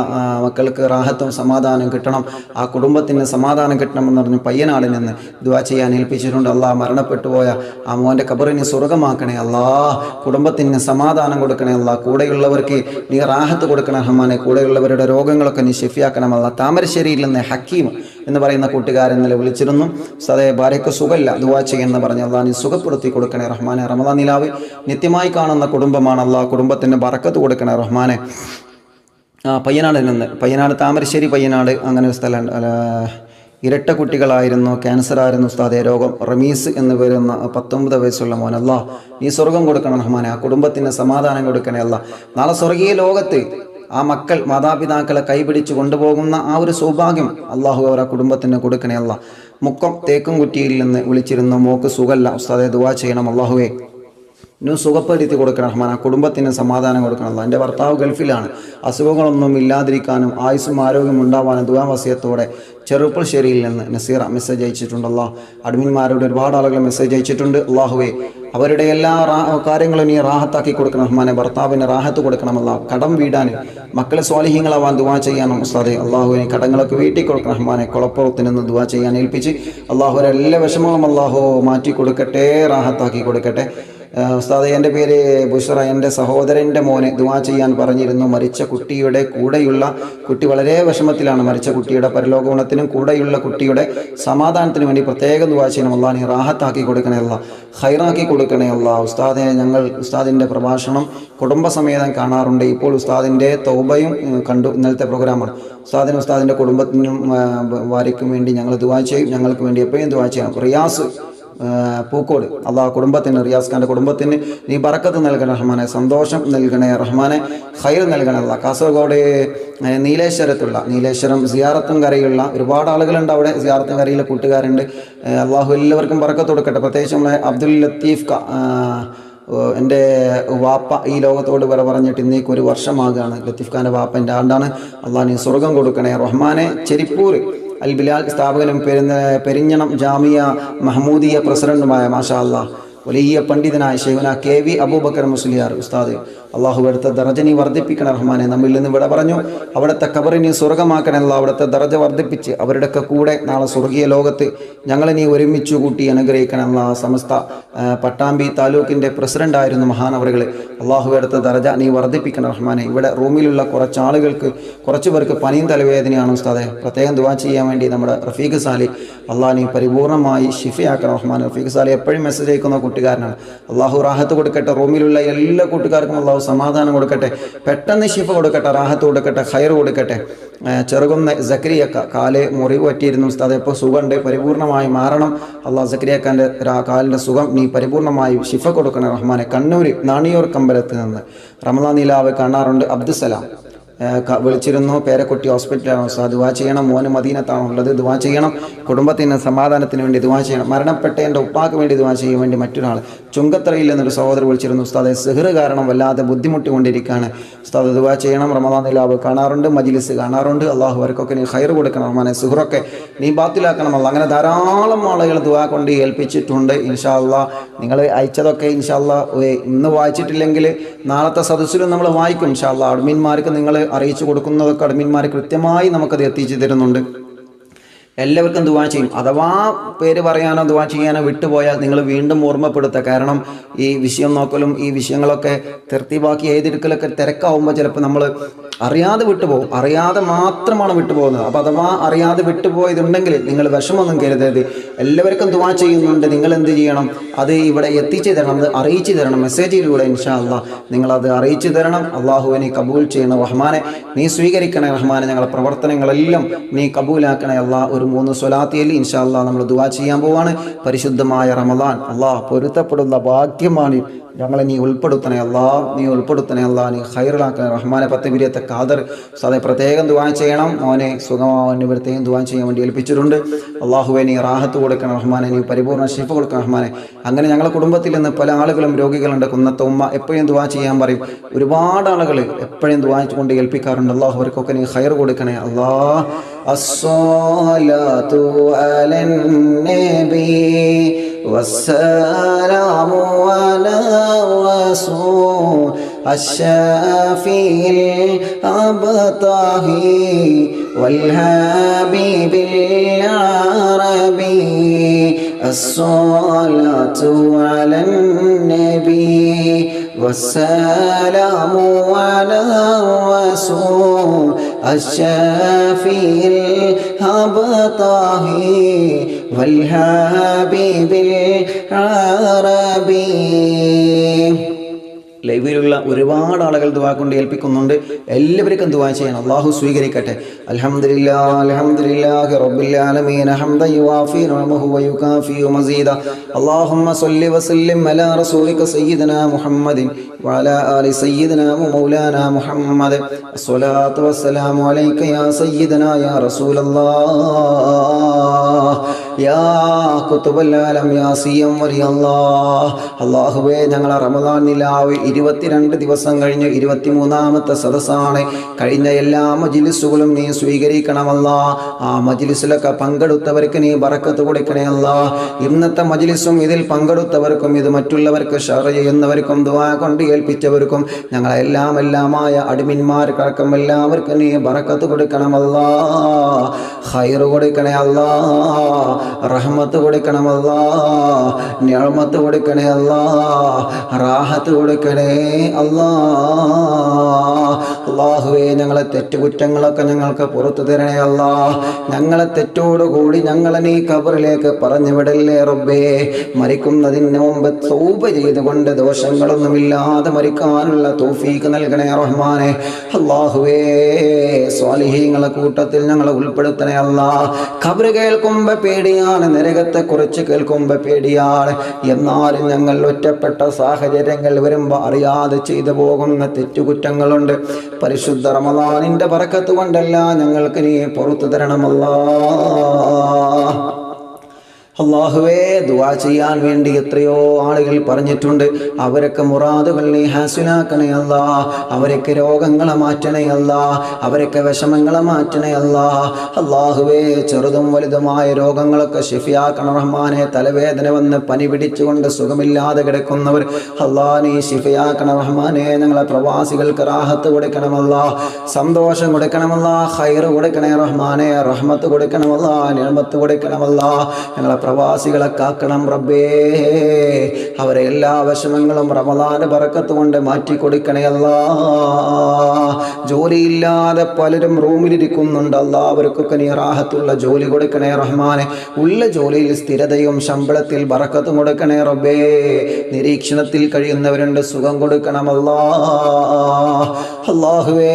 മക്കൾക്ക് റാഹത്തും സമാധാനം കിട്ടണം, ആ കുടുംബത്തിന് സമാധാനം കിട്ടണമെന്ന് പറഞ്ഞ് പയ്യനാട് നിന്ന് ദുആ ചെയ്യാൻ ഏൽപ്പിച്ചിട്ടുണ്ട്. അള്ളാഹ് മരണപ്പെട്ടു പോയ ആ മോൻ്റെ ഖബറിനെ സ്വർഗമാക്കണേ അള്ളാഹ്, കുടുംബത്തിന് സമാധാനം കൊടുക്കണേ അള്ളാഹ്, കൂടെയുള്ളവർക്ക് നീ റാഹത്ത് കൊടുക്കണേ റഹ്മാനെ, കൂടെയുള്ളവരുടെ രോഗങ്ങളൊക്കെ നീ ഷിഫിയാക്കണം അള്ളാഹ്. താമരശ്ശേരിയിൽ നിന്ന് ഹക്കീം എന്ന് പറയുന്ന കൂട്ടുകാരൻ ഇന്നലെ വിളിച്ചിരുന്നു. സദേ ഭാര്യയ്ക്ക് സുഖമില്ല, ദുആ ചെയ്യുമെന്ന് പറഞ്ഞ് അള്ളാഹ് നീ സുഖപ്പെടുത്തി കൊടുക്കണേ റഹ്മാനെ. റമളാൻ നിലാവ് നിത്യമായി കാണുന്ന കുടുംബമാണ് അള്ളാഹ്, കുടുംബത്തിന് ബറക്കത്ത് കൊടുക്കണേ റഹ്മാനെ. പയ്യനാട് നിന്ന്, പയ്യനാട് താമരശ്ശേരി പയ്യനാട് അങ്ങനെ ഒരു സ്ഥലം, ഇരട്ട കുട്ടികളായിരുന്നു, ക്യാൻസറായിരുന്നു ഉസ്താദേ, രോഗം. റമീസ് എന്ന് വരുന്ന 19 വയസ്സുള്ള മോൻ, അല്ലാ നീ സ്വർഗം കൊടുക്കണം റഹ്മാനെ, ആ കുടുംബത്തിന് സമാധാനം കൊടുക്കണേ അല്ലാ. നാളെ സ്വർഗീയ ലോകത്ത് ആ മക്കൾ മാതാപിതാക്കളെ കൈപിടിച്ച് കൊണ്ടുപോകുന്ന ആ ഒരു സൗഭാഗ്യം അള്ളാഹു അവർ ആ കുടുംബത്തിന് കൊടുക്കണേ അല്ലാ. മുക്കം തേക്കും കുറ്റിയിൽ നിന്ന് വിളിച്ചിരുന്നു, മോക്ക് സുഖമല്ല ഉസ്താദേ ദുആ ചെയ്യണം അള്ളാഹുവേ, ഇനി സുഖപ്പെടുത്തി കൊടുക്കണം റഹ്മാൻ, ആ കുടുംബത്തിന് സമാധാനം കൊടുക്കണം അല്ലാ. എൻ്റെ ഭർത്താവ് ഗൾഫിലാണ്, അസുഖങ്ങളൊന്നും ഇല്ലാതിരിക്കാനും ആയുസ്സും ആരോഗ്യം ഉണ്ടാവാനും ദുആ വസിയത്തോടെ ചെറുപ്പശ്ശേരിയിൽ നിന്ന് നസീറ മെസ്സേജ് അയച്ചിട്ടുണ്ടല്ലോ. അഡ്മിന്മാരോട് ഒരുപാട് ആളുകൾ മെസ്സേജ് അയച്ചിട്ടുണ്ട്. അള്ളാഹുവേ അവരുടെ എല്ലാ കാര്യങ്ങളും നീ റാഹത്താക്കി കൊടുക്കണം റഹ്മാനെ, ഭർത്താവിന് റാഹത്ത് കൊടുക്കണമല്ല, കടം വീടാൻ, മക്കളെ സ്വാലിഹീങ്ങളാവാൻ ദുആ ചെയ്യാനും ഉസ്താദേ അള്ളാഹുവിനെ കടങ്ങളൊക്കെ വീട്ടിൽ കൊടുക്കണം റഹ്മാനെ. കുളപ്പുറത്ത് നിന്ന് ദുആ ചെയ്യാൻ ഏൽപ്പിച്ച് അള്ളാഹുവിൻ്റെ എല്ലാ വിഷമങ്ങളും അള്ളാഹു മാറ്റി കൊടുക്കട്ടെ, റാഹത്താക്കി കൊടുക്കട്ടെ. ഉസ്താദേ എൻ്റെ പേര് ബുഷറ, എൻ്റെ സഹോദരൻ്റെ മോനെ ദുആ ചെയ്യാൻ പറഞ്ഞിരുന്നു. മരിച്ച കുട്ടിയുടെ കൂടെയുള്ള കുട്ടി വളരെ വിഷമത്തിലാണ്. മരിച്ച കുട്ടിയുടെ പരലോകഗുണത്തിനും കൂടെയുള്ള കുട്ടിയുടെ സമാധാനത്തിനും വേണ്ടി പ്രത്യേകം ദുആ ചെയ്യണം അല്ലാഹ്, നീ റാഹത്താക്കി കൊടുക്കണേ അല്ലാഹ്, ഖൈറാക്കി കൊടുക്കണേ അല്ലാഹ്. ഉസ്താദെ ഞങ്ങൾ ഉസ്താദിൻ്റെ പ്രഭാഷണം കുടുംബസമേതം കാണാറുണ്ട്. ഇപ്പോൾ ഉസ്താദിൻ്റെ തൗബയും കണ്ടു, ഇന്നലത്തെ പ്രോഗ്രാമാണ്. ഉസ്താദിൻ്റെ കുടുംബത്തിനും ഭാര്യയ്ക്കും വേണ്ടി ഞങ്ങൾ ദുആ ചെയ്യും, ഞങ്ങൾക്ക് വേണ്ടി എപ്പോഴും ദുആ ചെയ്യണം. റിയാസ് പൂക്കോട്, അള്ളാഹ് കുടുംബത്തിന്, റിയാസ് ഖാൻ്റെ കുടുംബത്തിന് നീ ബറക്കത്ത് നൽകണേ റഹ്മാനെ, സന്തോഷം നൽകണേ റഹ്മാനെ, ഖൈർ നൽകണേ അല്ലാഹ്. കാസർഗോഡ് നീലേശ്വരം സിയാറത്തും കരയുള്ള ഒരുപാട് ആളുകളുണ്ട് അവിടെ, സിയാറത്തും കരയിലെ കൂട്ടുകാരുണ്ട്. അള്ളാഹു എല്ലാവർക്കും ബറക്കത്ത് കൊടുക്കട്ടെ. പ്രത്യേകിച്ച് നമ്മളെ അബ്ദുൽ ലത്തീഫ് എൻ്റെ വാപ്പ ഈ ലോകത്തോട് വരെ പറഞ്ഞിട്ട് ഇന്നേക്ക് 1 വർഷമാകുകയാണ്. ലത്തീഫ് ഖാൻ്റെ വാപ്പ എൻ്റെ ആണ്ടാണ്. അള്ളാഹ് നീ സ്വർഗം കൊടുക്കണേ റഹ്മാനെ. ചെരിപ്പൂർ അൽ ബിലാൽ സ്ഥാപകനും പെരിഞ്ഞണം ജാമിയ മഹ്മൂദിയ പ്രസിഡന്റുമായ മാഷാ അല്ലാഹ് വലിയ പണ്ഡിതനായ ശൈഖുന KV അബൂബക്കർ മുസ്ലിയാർ ഉസ്താദ്, അള്ളാഹു അവിടുത്തെ ദറജ നീ വർദ്ധിപ്പിക്കണം റഹ്മാനെ. നമ്മിൽ നിന്ന് ഇവിടെ പറഞ്ഞു അവിടുത്തെ ഖബറിനെ നീ സ്വർഗമാക്കണമല്ല, അവിടുത്തെ ദറജ വർദ്ധിപ്പിച്ച് അവരുടെയൊക്കെ കൂടെ നാളെ സ്വർഗീയ ലോകത്ത് ഞങ്ങളെ നീ ഒരുമിച്ച് കൂട്ടി അനുഗ്രഹിക്കണമല്ല. സമസ്ത പട്ടാമ്പി താലൂക്കിൻ്റെ പ്രസിഡൻ്റായിരുന്നു മഹാനവറുകൾ, അള്ളാഹു അവിടുത്തെ ദറജ നീ വർദ്ധിപ്പിക്കണം റഹ്മാനെ. ഇവിടെ റൂമിലുള്ള കുറച്ച് പേർക്ക് പനിയും തലവേദനയാണ് ഉസ്താദെ, പ്രത്യേകം ദുആ ചെയ്യാൻ വേണ്ടി നമ്മുടെ റഫീഖ് സാലി, അള്ളാഹ് നീ പരിപൂർണമായി ഷിഫയാക്കണം റഹ്മാൻ. റഫീഖ് സാലി എപ്പോഴും മെസ്സേജ് അയക്കുന്ന കൂട്ടുകാരനാണ്, അള്ളാഹു റാഹത്ത് കൊടുക്കട്ടെ. റൂമിലുള്ള എല്ലാ കൂട്ടുകാർക്കും അള്ളാഹു സമാധാനം കൊടുക്കട്ടെ, പെട്ടെന്ന് ഷിഫ കൊടുക്കട്ടെ, റാഹത്ത് കൊടുക്കട്ടെ, ഖൈർ കൊടുക്കട്ടെ. ചെറുകുന്ന സക്കരിയക്ക കാല് മുറിവ് പറ്റിയിരുന്നു ഉസ്താദെ, ഇപ്പോൾ സുഖമുണ്ട്, പരിപൂർണമായി മാറണം അള്ളാഹ്. സക്കരിയക്കാൻ്റെ കാലിൻ്റെ സുഖം നീ പരിപൂർണമായി ഷിഫ കൊടുക്കണം റഹ്മാനെ. കണ്ണൂർ നാണിയൂർ കമ്പലത്ത് നിന്ന് റമളാൻ നിലാവ് കാണാറുണ്ട്. അബ്ദുസലാം വിളിച്ചിരുന്നു. പേരക്കുട്ടി ഹോസ്പിറ്റലാണ് ഉസ്താദ്, ദുആ ചെയ്യണം. മോന് മദീനത്താണ് ഉള്ളത്, ദുആ ചെയ്യണം. കുടുംബത്തിന് സമാധാനത്തിന് വേണ്ടി ദുആ ചെയ്യണം. മരണപ്പെട്ട എൻ്റെ ഉപ്പാക്ക് വേണ്ടി ദുആ ചെയ്യാൻ വേണ്ടി മറ്റൊരാൾ. ചുങ്കത്തറയിൽ നിന്നൊരു സഹോദരൻ വിളിച്ചിരുന്നു, ഉസ്താദ് സിഹ്ർ കാരണം വല്ലാതെ ബുദ്ധിമുട്ടിക്കൊണ്ടിരിക്കുകയാണ്, ഉസ്താദ് ദുആ ചെയ്യണം. റമദാൻ നിലാവ് കാണാറുണ്ട്, മജ്ലിസ് കാണാറുണ്ട്, അള്ളാഹു അവർക്കൊക്കെ നീ ഖൈർ കൊടുക്കണം റഹ്മാനെ, സിഹ്റൊക്കെ നീ ബാത്തിലാക്കണമല്ല. അങ്ങനെ ധാരാളം ആളുകൾ ദുആ കൊണ്ട് ഏൽപ്പിച്ചിട്ടുണ്ട്. ഇൻഷാ അല്ലാഹ് നിങ്ങൾ അയച്ചതൊക്കെ ഇൻഷാ അല്ലാഹ് ഇന്ന് വായിച്ചിട്ടില്ലെങ്കിൽ നാളത്തെ സദസ്സിലും നമ്മൾ വായിക്കും ഇൻഷാ അല്ലാഹ്. അഡ്മിന്മാർക്ക് നിങ്ങൾ അറിയിച്ചു കൊടുക്കുന്നതൊക്കെ അഡ്മിന്മാർ കൃത്യമായി നമുക്കത് എത്തിച്ചു തരുന്നുണ്ട്. എല്ലാവർക്കും ദുആ ചെയ്യും. അഥവാ പേര് പറയാനോ ദുആ ചെയ്യാനോ വിട്ടുപോയാൽ നിങ്ങൾ വീണ്ടും ഓർമ്മപ്പെടുത്തുക. കാരണം ഈ വിഷയം നോക്കലും ഈ വിഷയങ്ങളൊക്കെ തെർത്തീബാക്കി എഴുതിയെടുക്കലൊക്കെ തിരക്കാവുമ്പോൾ ചിലപ്പോൾ നമ്മൾ അറിയാതെ വിട്ടുപോകും. അറിയാതെ മാത്രമാണ് വിട്ടുപോകുന്നത്. അപ്പോൾ അഥവാ അറിയാതെ വിട്ടുപോയതുണ്ടെങ്കിൽ നിങ്ങൾ വിഷമൊന്നും കരുതരുത്. എല്ലാവർക്കും ദുആ ചെയ്യുന്നുണ്ട്. നിങ്ങൾ എന്ത് ചെയ്യണം? അത് ഇവിടെ എത്തിച്ചു തരണം, അത് അറിയിച്ചു തരണം. മെസ്സേജിലൂടെ ഇൻഷാ അല്ലാഹ് നിങ്ങളത് അറിയിച്ചു തരണം. അള്ളാഹു നീ കബൂൽ ചെയ്യണം റഹ്മാനെ, നീ സ്വീകരിക്കണേ റഹ്മാനെ. ഞങ്ങളുടെ പ്രവർത്തനങ്ങളെല്ലാം നീ കബൂലാക്കണേ അല്ലാഹ്. ഒരു 3 സ്വലാത്തിയിൽ ഇൻഷാ അല്ലാഹ് നമ്മൾ ദുആ ചെയ്യാൻ പോവാണ്. പരിശുദ്ധമായ റമദാൻ അല്ലാഹ് പൊരുത്തപ്പെടുന്ന ഭാഗ്യമാണ്. ഞങ്ങളെ നീ ഉൾപ്പെടുത്തണേ അല്ലാഹ്, നീ ഉൾപ്പെടുത്തണേ അല്ലാഹ്, നീ ഖൈറാക്കണേ റഹ്മാനെ. 10 പിരിയത്തെ ഖാദർ ഉസ്താദെ പ്രത്യേകം ദുആ ചെയ്യണം. മോനെ സുഖമാവാൻ പ്രത്യേകം ദുആ ചെയ്യാൻ വേണ്ടി ഏൽപ്പിച്ചിട്ടുണ്ട്. അള്ളാഹുവെ നീ റാഹത്ത് കൊടുക്കണം റഹ്മാനെ, നീ പരിപൂർണ്ണ ശിഫ കൊടുക്കണം റഹ്മാനെ. അങ്ങനെ ഞങ്ങളുടെ കുടുംബത്തിൽ നിന്ന് പല ആളുകളും രോഗികളുണ്ട്. കുന്നത്തെ ഉമ്മ എപ്പോഴും ദുആ ചെയ്യാൻ പറയും. ഒരുപാട് ആളുകൾ എപ്പോഴും ദുആ കൊണ്ട് ഏൽപ്പിക്കാറുണ്ട്. അള്ളാഹു അവർക്കൊക്കെ നീ ഖൈർ കൊടുക്കണേ അല്ലാഹ്. അസ്സലാത്തു അലൻ നബി والسلام على الرسول الشافي الأبطاهي والحبيب العربي الصلاة على النبي والسلام على الرسول الشافي الأبطاهي والحبيب العربي. ലൈവിലുള്ള ഒരുപാട് ആളുകൾ ദുആ കൊണ്ട് ഏൽപ്പിക്കുന്നുണ്ട്. എല്ലാവർക്കും ദുആ ചെയ്യണം. അല്ലാഹു സ്വീകരിക്കട്ടെ. അൽഹംദുലില്ലാഹി അൽഹംദുലില്ലാഹി റബ്ബിൽ ആലമീൻ ഹംദൻ യുവാഫി നിഅമഹു വയുകാഫി മസീദ. അല്ലാഹുമ്മ സ്വല്ലി വസല്ലിം അലാ റസൂലിക സയ്യിദനാ മുഹമ്മദിൻ വഅലാ ആലി സയ്യിദനാ മൗലാനാ മുഹമ്മദ്. അസ്സലാത്തു വസ്സലാമു അലൈക യാ സയ്യിദനാ യാ റസൂലല്ലാഹ് യാ ഖുതുബൽ ആലം യാ സിയം വലിയല്ലാഹ്. അല്ലാഹുവേ ഞങ്ങളെ റമദാൻ നിലാവ് 22 ദിവസം കഴിഞ്ഞ് 23ാമത്തെ സദസ്സാണ്. കഴിഞ്ഞ എല്ലാ മജ്ലിസുകളും നീ സ്വീകരിക്കണമല്ലാ. ആ മജ്ലിസിലൊക്കെ പങ്കെടുത്തവർക്ക് നീ ബറക്കത്ത് കൊടുക്കണേ അല്ലാ. ഇന്നത്തെ മജ്ലിസും ഇതിൽ പങ്കെടുത്തവർക്കും ഇത് മറ്റുള്ളവർക്ക് ഷെയർ ചെയ്യുന്നവർക്കും ദുആ കൊണ്ട് ഏൽപ്പിച്ചവർക്കും എല്ലാമായ അഡ്മിന്മാർക്കടക്കം എല്ലാവർക്കും നീ ബറക്കത്ത് കൊടുക്കണമല്ലാ, ഖൈർ കൊടുക്കണേ അല്ലാ, റഹ്മത്ത് കൊടുക്കണമല്ലാ, നിഅമത്ത് കൊടുക്കണേ അല്ലാ, റാഹത്ത് കൊടുക്കണേ അല്ലാ. അല്ലാഹുവേ ഞങ്ങളെ തെറ്റുകുറ്റങ്ങളൊക്കെ ഞങ്ങൾക്ക് പുറത്തു തരണേ അല്ലാ. ഞങ്ങളെ തെറ്റോടുകൂടി ഞങ്ങളെ നീ ഖബറിലേക്ക് പറഞ്ഞു വിടല്ലേ റബ്ബേ. മരിക്കുന്നതിന് മുമ്പ് തൗബ ചെയ്തുകൊണ്ട് ദോഷങ്ങളൊന്നുമില്ലാതെ മരിക്കാനുള്ള തൗഫീഖ് നൽകണേ റഹ്മാനെ. അല്ലാഹുവേ സ്വാലിഹീങ്ങളെ കൂട്ടത്തിൽ ഞങ്ങളെ ഉൾപ്പെടുത്തണേ അല്ലാ. ഖബർ കേൾക്കുമ്പോൾ പേടിയാണ്, നരകത്തെ കുറിച്ച് കേൾക്കുമ്പോൾ പേടിയാണ്. എന്നാലും ഞങ്ങൾ ഒറ്റപ്പെട്ട സാഹചര്യങ്ങൾ വരുമ്പോൾ അറിയാതെ ചെയ്തു പോകുന്ന തെറ്റുകുറ്റങ്ങളുണ്ട്. പരിശുദ്ധ റമദാനിന്റെ ബറക്കത്ത് കൊണ്ടല്ല ഞങ്ങൾക്ക് നീ പുറത്തു തരണമല്ലാ. അല്ലാഹുവേ ദുആ ചെയ്യാൻ വേണ്ടി എത്രയോ ആളുകൾ പറഞ്ഞിട്ടുണ്ട്. അവരൊക്കെ മുറാദുകൾ നീ ഹാസിലാക്കണേ അല്ലാ. അവരൊക്കെ രോഗങ്ങളെ മാറ്റണേ അല്ലാ. അവരൊക്കെ വിഷമങ്ങളെ മാറ്റണേ അല്ലാ. അല്ലാഹുവേ ചെറുതും വലുതുമായ രോഗങ്ങളൊക്കെ ശിഫയാക്കണം റഹ്മാനെ. തലവേദന വന്ന് പനി പിടിച്ചുകൊണ്ട് സുഖമില്ലാതെ കിടക്കുന്നവർ അല്ലാ നീ ശിഫയാക്കണം റഹ്മാനെ. ഞങ്ങളെ പ്രവാസികൾക്ക് റാഹത്ത് കൊടുക്കണമല്ലാ, സന്തോഷം കൊടുക്കണമല്ലാ, ഖൈർ കൊടുക്കണേ റഹ്മാനെ, റഹ്മത്ത് കൊടുക്കണമല്ലാ, നിഅമത്ത് കൊടുക്കണമല്ലാ. ഞങ്ങളെ പ്രവാസികളെ കാക്കണം റബ്ബേ. അവരെ എല്ലാ വിഷമങ്ങളും റമദാന്റെ ബറക്കത്ത് കൊണ്ട് മാറ്റി കൊടുക്കണേ അല്ലാ. ജോലിയില്ലാതെ പലരും റൂമിലിരിക്കുന്നുണ്ട് അല്ലാ. അവർക്കൊക്കെ നീ റാഹത്തുള്ള ജോലി കൊടുക്കണേ റഹ്മാനെ. ഉള്ള ജോലിയിൽ സ്ഥിരതയും ശമ്പളത്തിൽ ബറക്കത്തും കൊടുക്കണേ റബ്ബേ. നിരീക്ഷണത്തിൽ കഴിയുന്നവരുണ്ട്, സുഖം കൊടുക്കണമല്ലാ. അല്ലാഹുവേ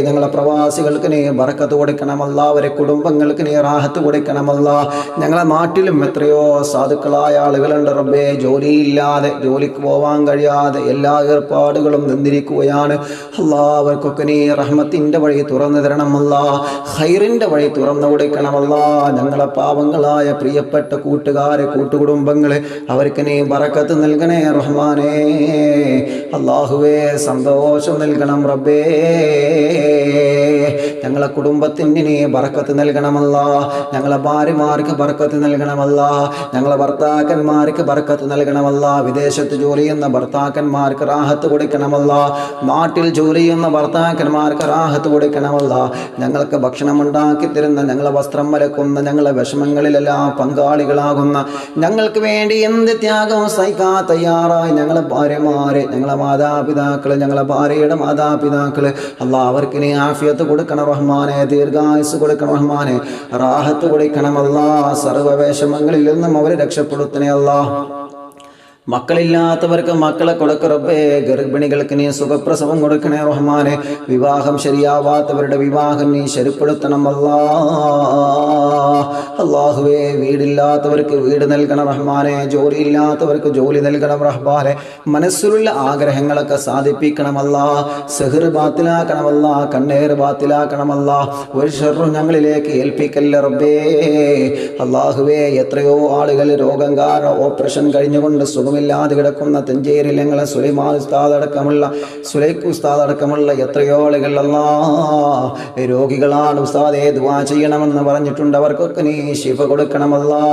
ഞങ്ങളെ പ്രവാസികൾക്ക് നീ ബറക്കത്ത് കൊടുക്കണമല്ലാ. അവരെ കുടുംബങ്ങൾക്ക് നീ റാഹത്ത് കൊടുക്കണമല്ലാ. ഞങ്ങളെ നാട്ടിൽ നാടുകളിലും എത്രയോ സാധുക്കളായ ആളുകളുണ്ട് റബ്ബേ. ജോലിയില്ലാതെ, ജോലിക്ക് പോവാൻ കഴിയാതെ എല്ലാ ഏർപ്പാടുകളും നിന്നിരിക്കുകയാണ് അല്ലാ. അവർക്കൊക്കെ നീ റഹ്മത്തിന്റെ വഴി തുറന്നു തരണമല്ല, ഖൈറിന്റെ വഴി തുറന്നു കൊടുക്കണമല്ല. ഞങ്ങളെ പാവങ്ങളായ പ്രിയപ്പെട്ട കൂട്ടുകാരെ, കൂട്ടുകുടുംബങ്ങളെ, അവർക്ക് നീ ബറക്കത്ത് നൽകണേ റഹ്മാനേ. അല്ലാഹുവേ, സന്തോഷം നൽകണം റബ്ബേ. ഞങ്ങളെ കുടുംബത്തിന് നീ ബറക്കത്ത് നൽകണമല്ല, ഞങ്ങളെ ഭാര്യമാർക്ക് ബറക്കത്ത് നൽകണമല്ല, ഞങ്ങളെ ഭർത്താക്കന്മാർക്ക് ബറക്കത്ത് നൽകണമല്ല. വിദേശത്ത് ജോലി ചെയ്യുന്ന ഭർത്താക്കന്മാർക്ക് റാഹത്ത് കൊടുക്കണമല്ല, നാട്ടിൽ ജോലി ചെയ്യുന്ന ഭർത്താക്കന്മാർക്ക് റാഹത്ത് കൊടുക്കണമല്ല. ഞങ്ങൾക്ക് ഭക്ഷണം ഉണ്ടാക്കി തരുന്ന, ഞങ്ങളെ വസ്ത്രം വലക്കുന്ന, ഞങ്ങളെ വിഷമങ്ങളിലെല്ലാം പങ്കാളികളാകുന്ന, ഞങ്ങൾക്ക് വേണ്ടി എന്ത് ത്യാഗവും സഹിക്കാൻ തയ്യാറായി ഞങ്ങളെ ഭാര്യമാരെ, ഞങ്ങളെ മാതാപിതാക്കള്, ഞങ്ങളെ ഭാര്യയുടെ മാതാപിതാക്കള് അല്ലാ, അവർക്ക് നീ ആഫിയത്ത് കൊടുക്കണം റഹ്മാനെ, ദീർഘായുസ് കൊടുക്കണം റഹ്മാനെ, റാഹത്ത് കൊടുക്കണമല്ലാ. സർവ്വ വിഷമങ്ങളിൽ നിന്നും അവരെ രക്ഷപ്പെടുത്തണേ അല്ലാ. മക്കളില്ലാത്തവർക്ക് മക്കളെ കൊടുക്ക റബ്ബേ. ഗർഭിണികൾക്ക് നീ സുഖപ്രസവം കൊടുക്കണേ റഹ്മാനെ. വിവാഹം ശരിയാവാത്തവരുടെ വിവാഹം നീ ശരിപ്പെടുത്തണം അല്ലാ. അല്ലാഹുവേ, വീടില്ലാത്തവർക്ക് വീട് നൽകണം റഹ്മാനെ, ജോലിയില്ലാത്തവർക്ക് ജോലി നൽകണം റഹ്മാനെ. മനസ്സിലുള്ള ആഗ്രഹങ്ങളൊക്കെ സാധിപ്പിക്കണമല്ല, സെഹർ ബാത്തിലാക്കണമല്ല, കണ്ണേർ ബാത്തിലാക്കണമല്ല. ഒരു ഷർറും ഞങ്ങളിലേക്ക് ഏൽപ്പിക്കല്ല റബ്ബേ. അല്ലാഹുവേ, എത്രയോ ആളുകൾ രോഗം കാരണം ഓപ്പറേഷൻ കഴിഞ്ഞുകൊണ്ട് സുഖമില്ലാതെ കിടക്കുന്ന തഞ്ചേരി ഞങ്ങളെ സുലൈമാൻ ഉസ്താദ് അടക്കമുള്ള, സുലൈഖ് ഉസ്താദ് അടക്കമുള്ള എത്രയോ ആളുകൾ അല്ലാ രോഗികളാണ് ഉസ്താദേ, ദുആ ചെയ്യണമെന്ന് പറഞ്ഞിട്ടുണ്ട്. അവർക്കൊക്കെ നീ ശിഫ കൊടുക്കണമല്ലാ.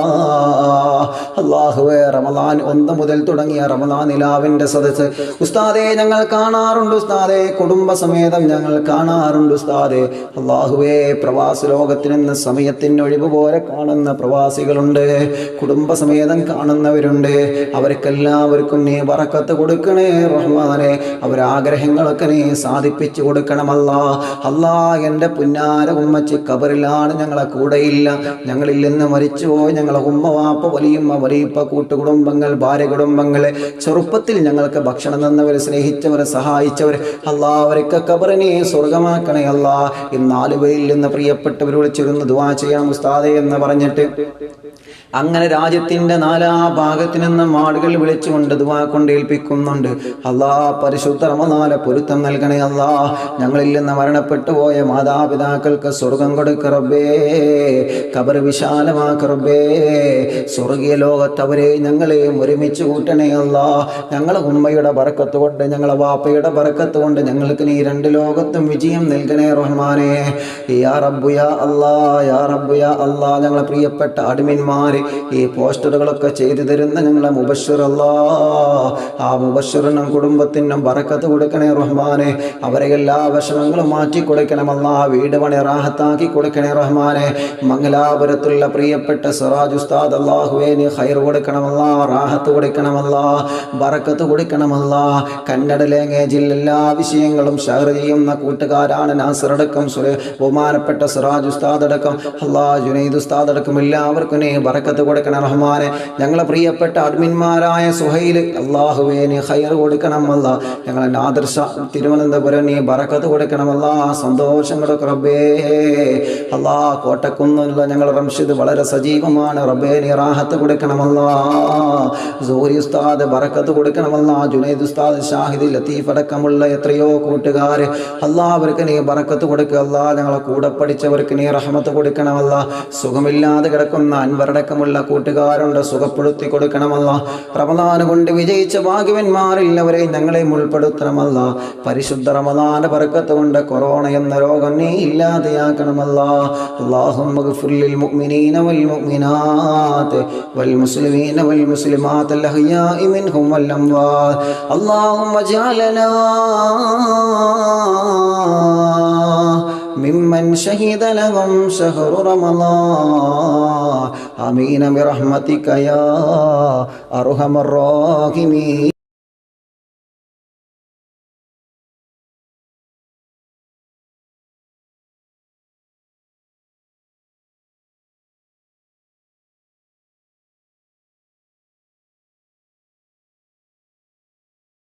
അല്ലാഹുവേ, റമദാൻ 1 മുതൽ തുടങ്ങിയ റമദാൻ നിലാവിന്റെ സദസ്സ് ഉസ്താദേ ഞങ്ങൾ കാണാറുണ്ട് ഉസ്താദേ, കുടുംബസമേതം ഞങ്ങൾ കാണാറുണ്ട് ഉസ്താദേ. അല്ലാഹുവേ, പ്രവാസ ലോകത്തിൽ നിന്ന് സമയത്തിന് ഒഴിവ് പോലെ കാണുന്ന പ്രവാസികളുണ്ട്, കുടുംബസമേതം കാണുന്നവരുണ്ട്. അവർക്കെല്ലാവർക്കും നീ ബറക്കത്ത് കൊടുക്കണേ റഹ്മാനെ. അവരാഗ്രഹങ്ങളൊക്കെ നീ സാധിപ്പിച്ചു കൊടുക്കണമല്ലാ. അല്ലാ, എൻ്റെ പുന്നാര ഉമ്മച്ചി ഖബറിലാണ്, ഞങ്ങളെ കൂടെയില്ല, ഞങ്ങളിൽ നിന്ന് മരിച്ചുപോയി. ഞങ്ങളെ ഉമ്മ, വാപ്പ, വലിയമ്മ, വലിയപ്പ, കൂട്ടുകുടുംബങ്ങൾ, ഭാര്യ കുടുംബങ്ങളെ, ചെറുപ്പത്തിൽ ഞങ്ങൾക്ക് ഭക്ഷണം തന്നവർ, സ്നേഹിച്ചവർ, സഹായിച്ചവർ അല്ലാ, അവരൊക്കെ ഖബറിനെ സ്വർഗമാക്കണേ അല്ലാ. ഈ 4 പേരിൽ നിന്ന് പ്രിയപ്പെട്ടവർ വിളിച്ചിരുന്ന് ദുആ ചെയ്യാം ഉസ്താദേ എന്ന് പറഞ്ഞിട്ട് അങ്ങനെ രാജ്യത്തിന്റെ 4 ഭാഗത്തു നിന്നും ആളുകൾ വിളിച്ചുകൊണ്ട് ദുആ കൊണ്ട് ഏൽപ്പിക്കുന്നുണ്ട്. അല്ലാ, പരിശുദ്ധ റമദാനിലെ പൊരുത്തം നൽകണേ അല്ലാ. ഞങ്ങളിൽ നിന്ന് മരണപ്പെട്ടു പോയ മാതാപിതാക്കൾക്ക് സ്വർഗം കൊടുക്ക റബ്ബേ, ഖബർ വിശാലമാക്ക റബ്ബേ. സ്വർഗീയ ലോകത്ത് അവരെ ഞങ്ങളെയും ഒരുമിച്ച് കൂട്ടണേ അല്ലാ. ഞങ്ങളെ ഉമ്മയുടെ ബറക്കത്ത് കൊണ്ട്, ഞങ്ങളെ വാപ്പയുടെ ബറക്കത്ത് കൊണ്ട് ഞങ്ങൾക്ക് നീ 2 ലോകത്തും വിജയം നൽകണേ റഹ്മാനേ. യാ റബ്ബു യാ അല്ലാ, യാ റബ്ബു യാ അല്ലാ. ഞങ്ങളെ പ്രിയപ്പെട്ട അഡ്മിന്മാർ, ഈ പോസ്റ്ററുകളൊക്കെ ചെയ്തു തരുന്ന ഞങ്ങളെ മുബശ്ശിർ അല്ലാ, ആ മുബശ്ശിറിനും കുടുംബത്തിനും ബറക്കത്ത് കൊടുക്കണേ റഹ്മാനെ. അവരെ എല്ലാ വിഷമങ്ങളും മാറ്റി കൊടുക്കണമല്ലാ. വീട് പണി റാഹത്താക്കി കൊടുക്കണേ റഹ്മാനെ. മംഗലാപുരത്തുള്ള പ്രിയപ്പെട്ട സിറാജ് ഉസ്താദ് അല്ലാഹുവേ, നീ ഖൈർ കൊടുക്കണമല്ലാ, റാഹത്ത് കൊടുക്കണമല്ലാ, ബറക്കത്ത് കൊടുക്കണമല്ലാ. കന്നഡ ലാംഗ്വേജിൽ എല്ലാ വിഷയങ്ങളും ഷെയർ ചെയ്യുന്ന കൂട്ടുകാരാണ് നാസിർ അടക്കം, ബഹുമാനപ്പെട്ട സിറാജ് ഉസ്താദ് അടക്കം, അല്ലാ ജുനൈദ് ഉസ്താദ് അടക്കം എല്ലാവർക്കും നീ ബറക്കത്ത് കൊടുക്കണം റഹ്മാനെ. ഞങ്ങളെ പ്രിയപ്പെട്ട അഡ്മിന്മാരായ സുഹൈൽ അല്ലാഹുവേ, നീ ഖൈർ കൊടുക്കണമല്ലാ. ഞങ്ങളെ നാദിർ ഷാ തിരുവനന്തപുരം നീ ബറക്കത്ത് കൊടുക്കണമല്ലാ, സന്തോഷം കൊടുക്ക റബ്ബേ. അല്ലാ, കോട്ടക്കുന്നുള്ള ഞങ്ങൾ റംഷിദ് വളരെ സജീവമാണ് റബ്ബേ, നീ റാഹത്ത് കൊടുക്കണമല്ലാ. സൂരി ഉസ്താദ് ബറക്കത്ത് കൊടുക്കണമല്ലാ. ജുനൈദ് ഉസ്താദ്, ഷാഹിദ്, ലത്തീഫ് അടക്കമുള്ള എത്രയോ കൂട്ടുകാർ അല്ലാ, അവർക്ക് നീ ബറക്കത്ത് കൊടുക്കുക അല്ലാ. ഞങ്ങളെ കൂടെ പഠിച്ചവർക്ക് നീ റഹ്മത്ത് കൊടുക്കണമല്ലാ. സുഖമില്ലാതെ കിടക്കുന്ന അൻവറടക്കമുള്ള കൂട്ടുകാരുണ്ട്, സുഖപ്പെടുത്തി കൊടുക്കണമല്ല. റമദാൻ കൊണ്ട് വിജയിച്ച ഭാഗ്യവന്മാരില്ലവരെ ഞങ്ങളെയും ഉൾപ്പെടുത്തണമല്ല. പരിശുദ്ധ റമദാന്റെ ബറക്കത്ത് കൊണ്ട് കൊറോണ എന്ന രോഗം നീ ഇല്ലാതെയാക്കണമല്ല. അല്ലാഹുമ്മ ഗ്ഫിർ ലിൽ മുഅ്മിനീന വൽ മുഅ്മിനാത്ത് വൽ മുസ്ലിമീന വൽ മുസ്ലിമാത്ത് അൽ അഹ്യാഇ മിൻഹും വൽ അംവാത്. അല്ലാഹുമ്മ ജഅലനാ മിമ്മൻ ഷഹിദ ലഹും ശഹ്റു റമളാൻ. ആമീൻ ബിറഹ്മതിക യാ അർഹമർ റഹീമീൻ.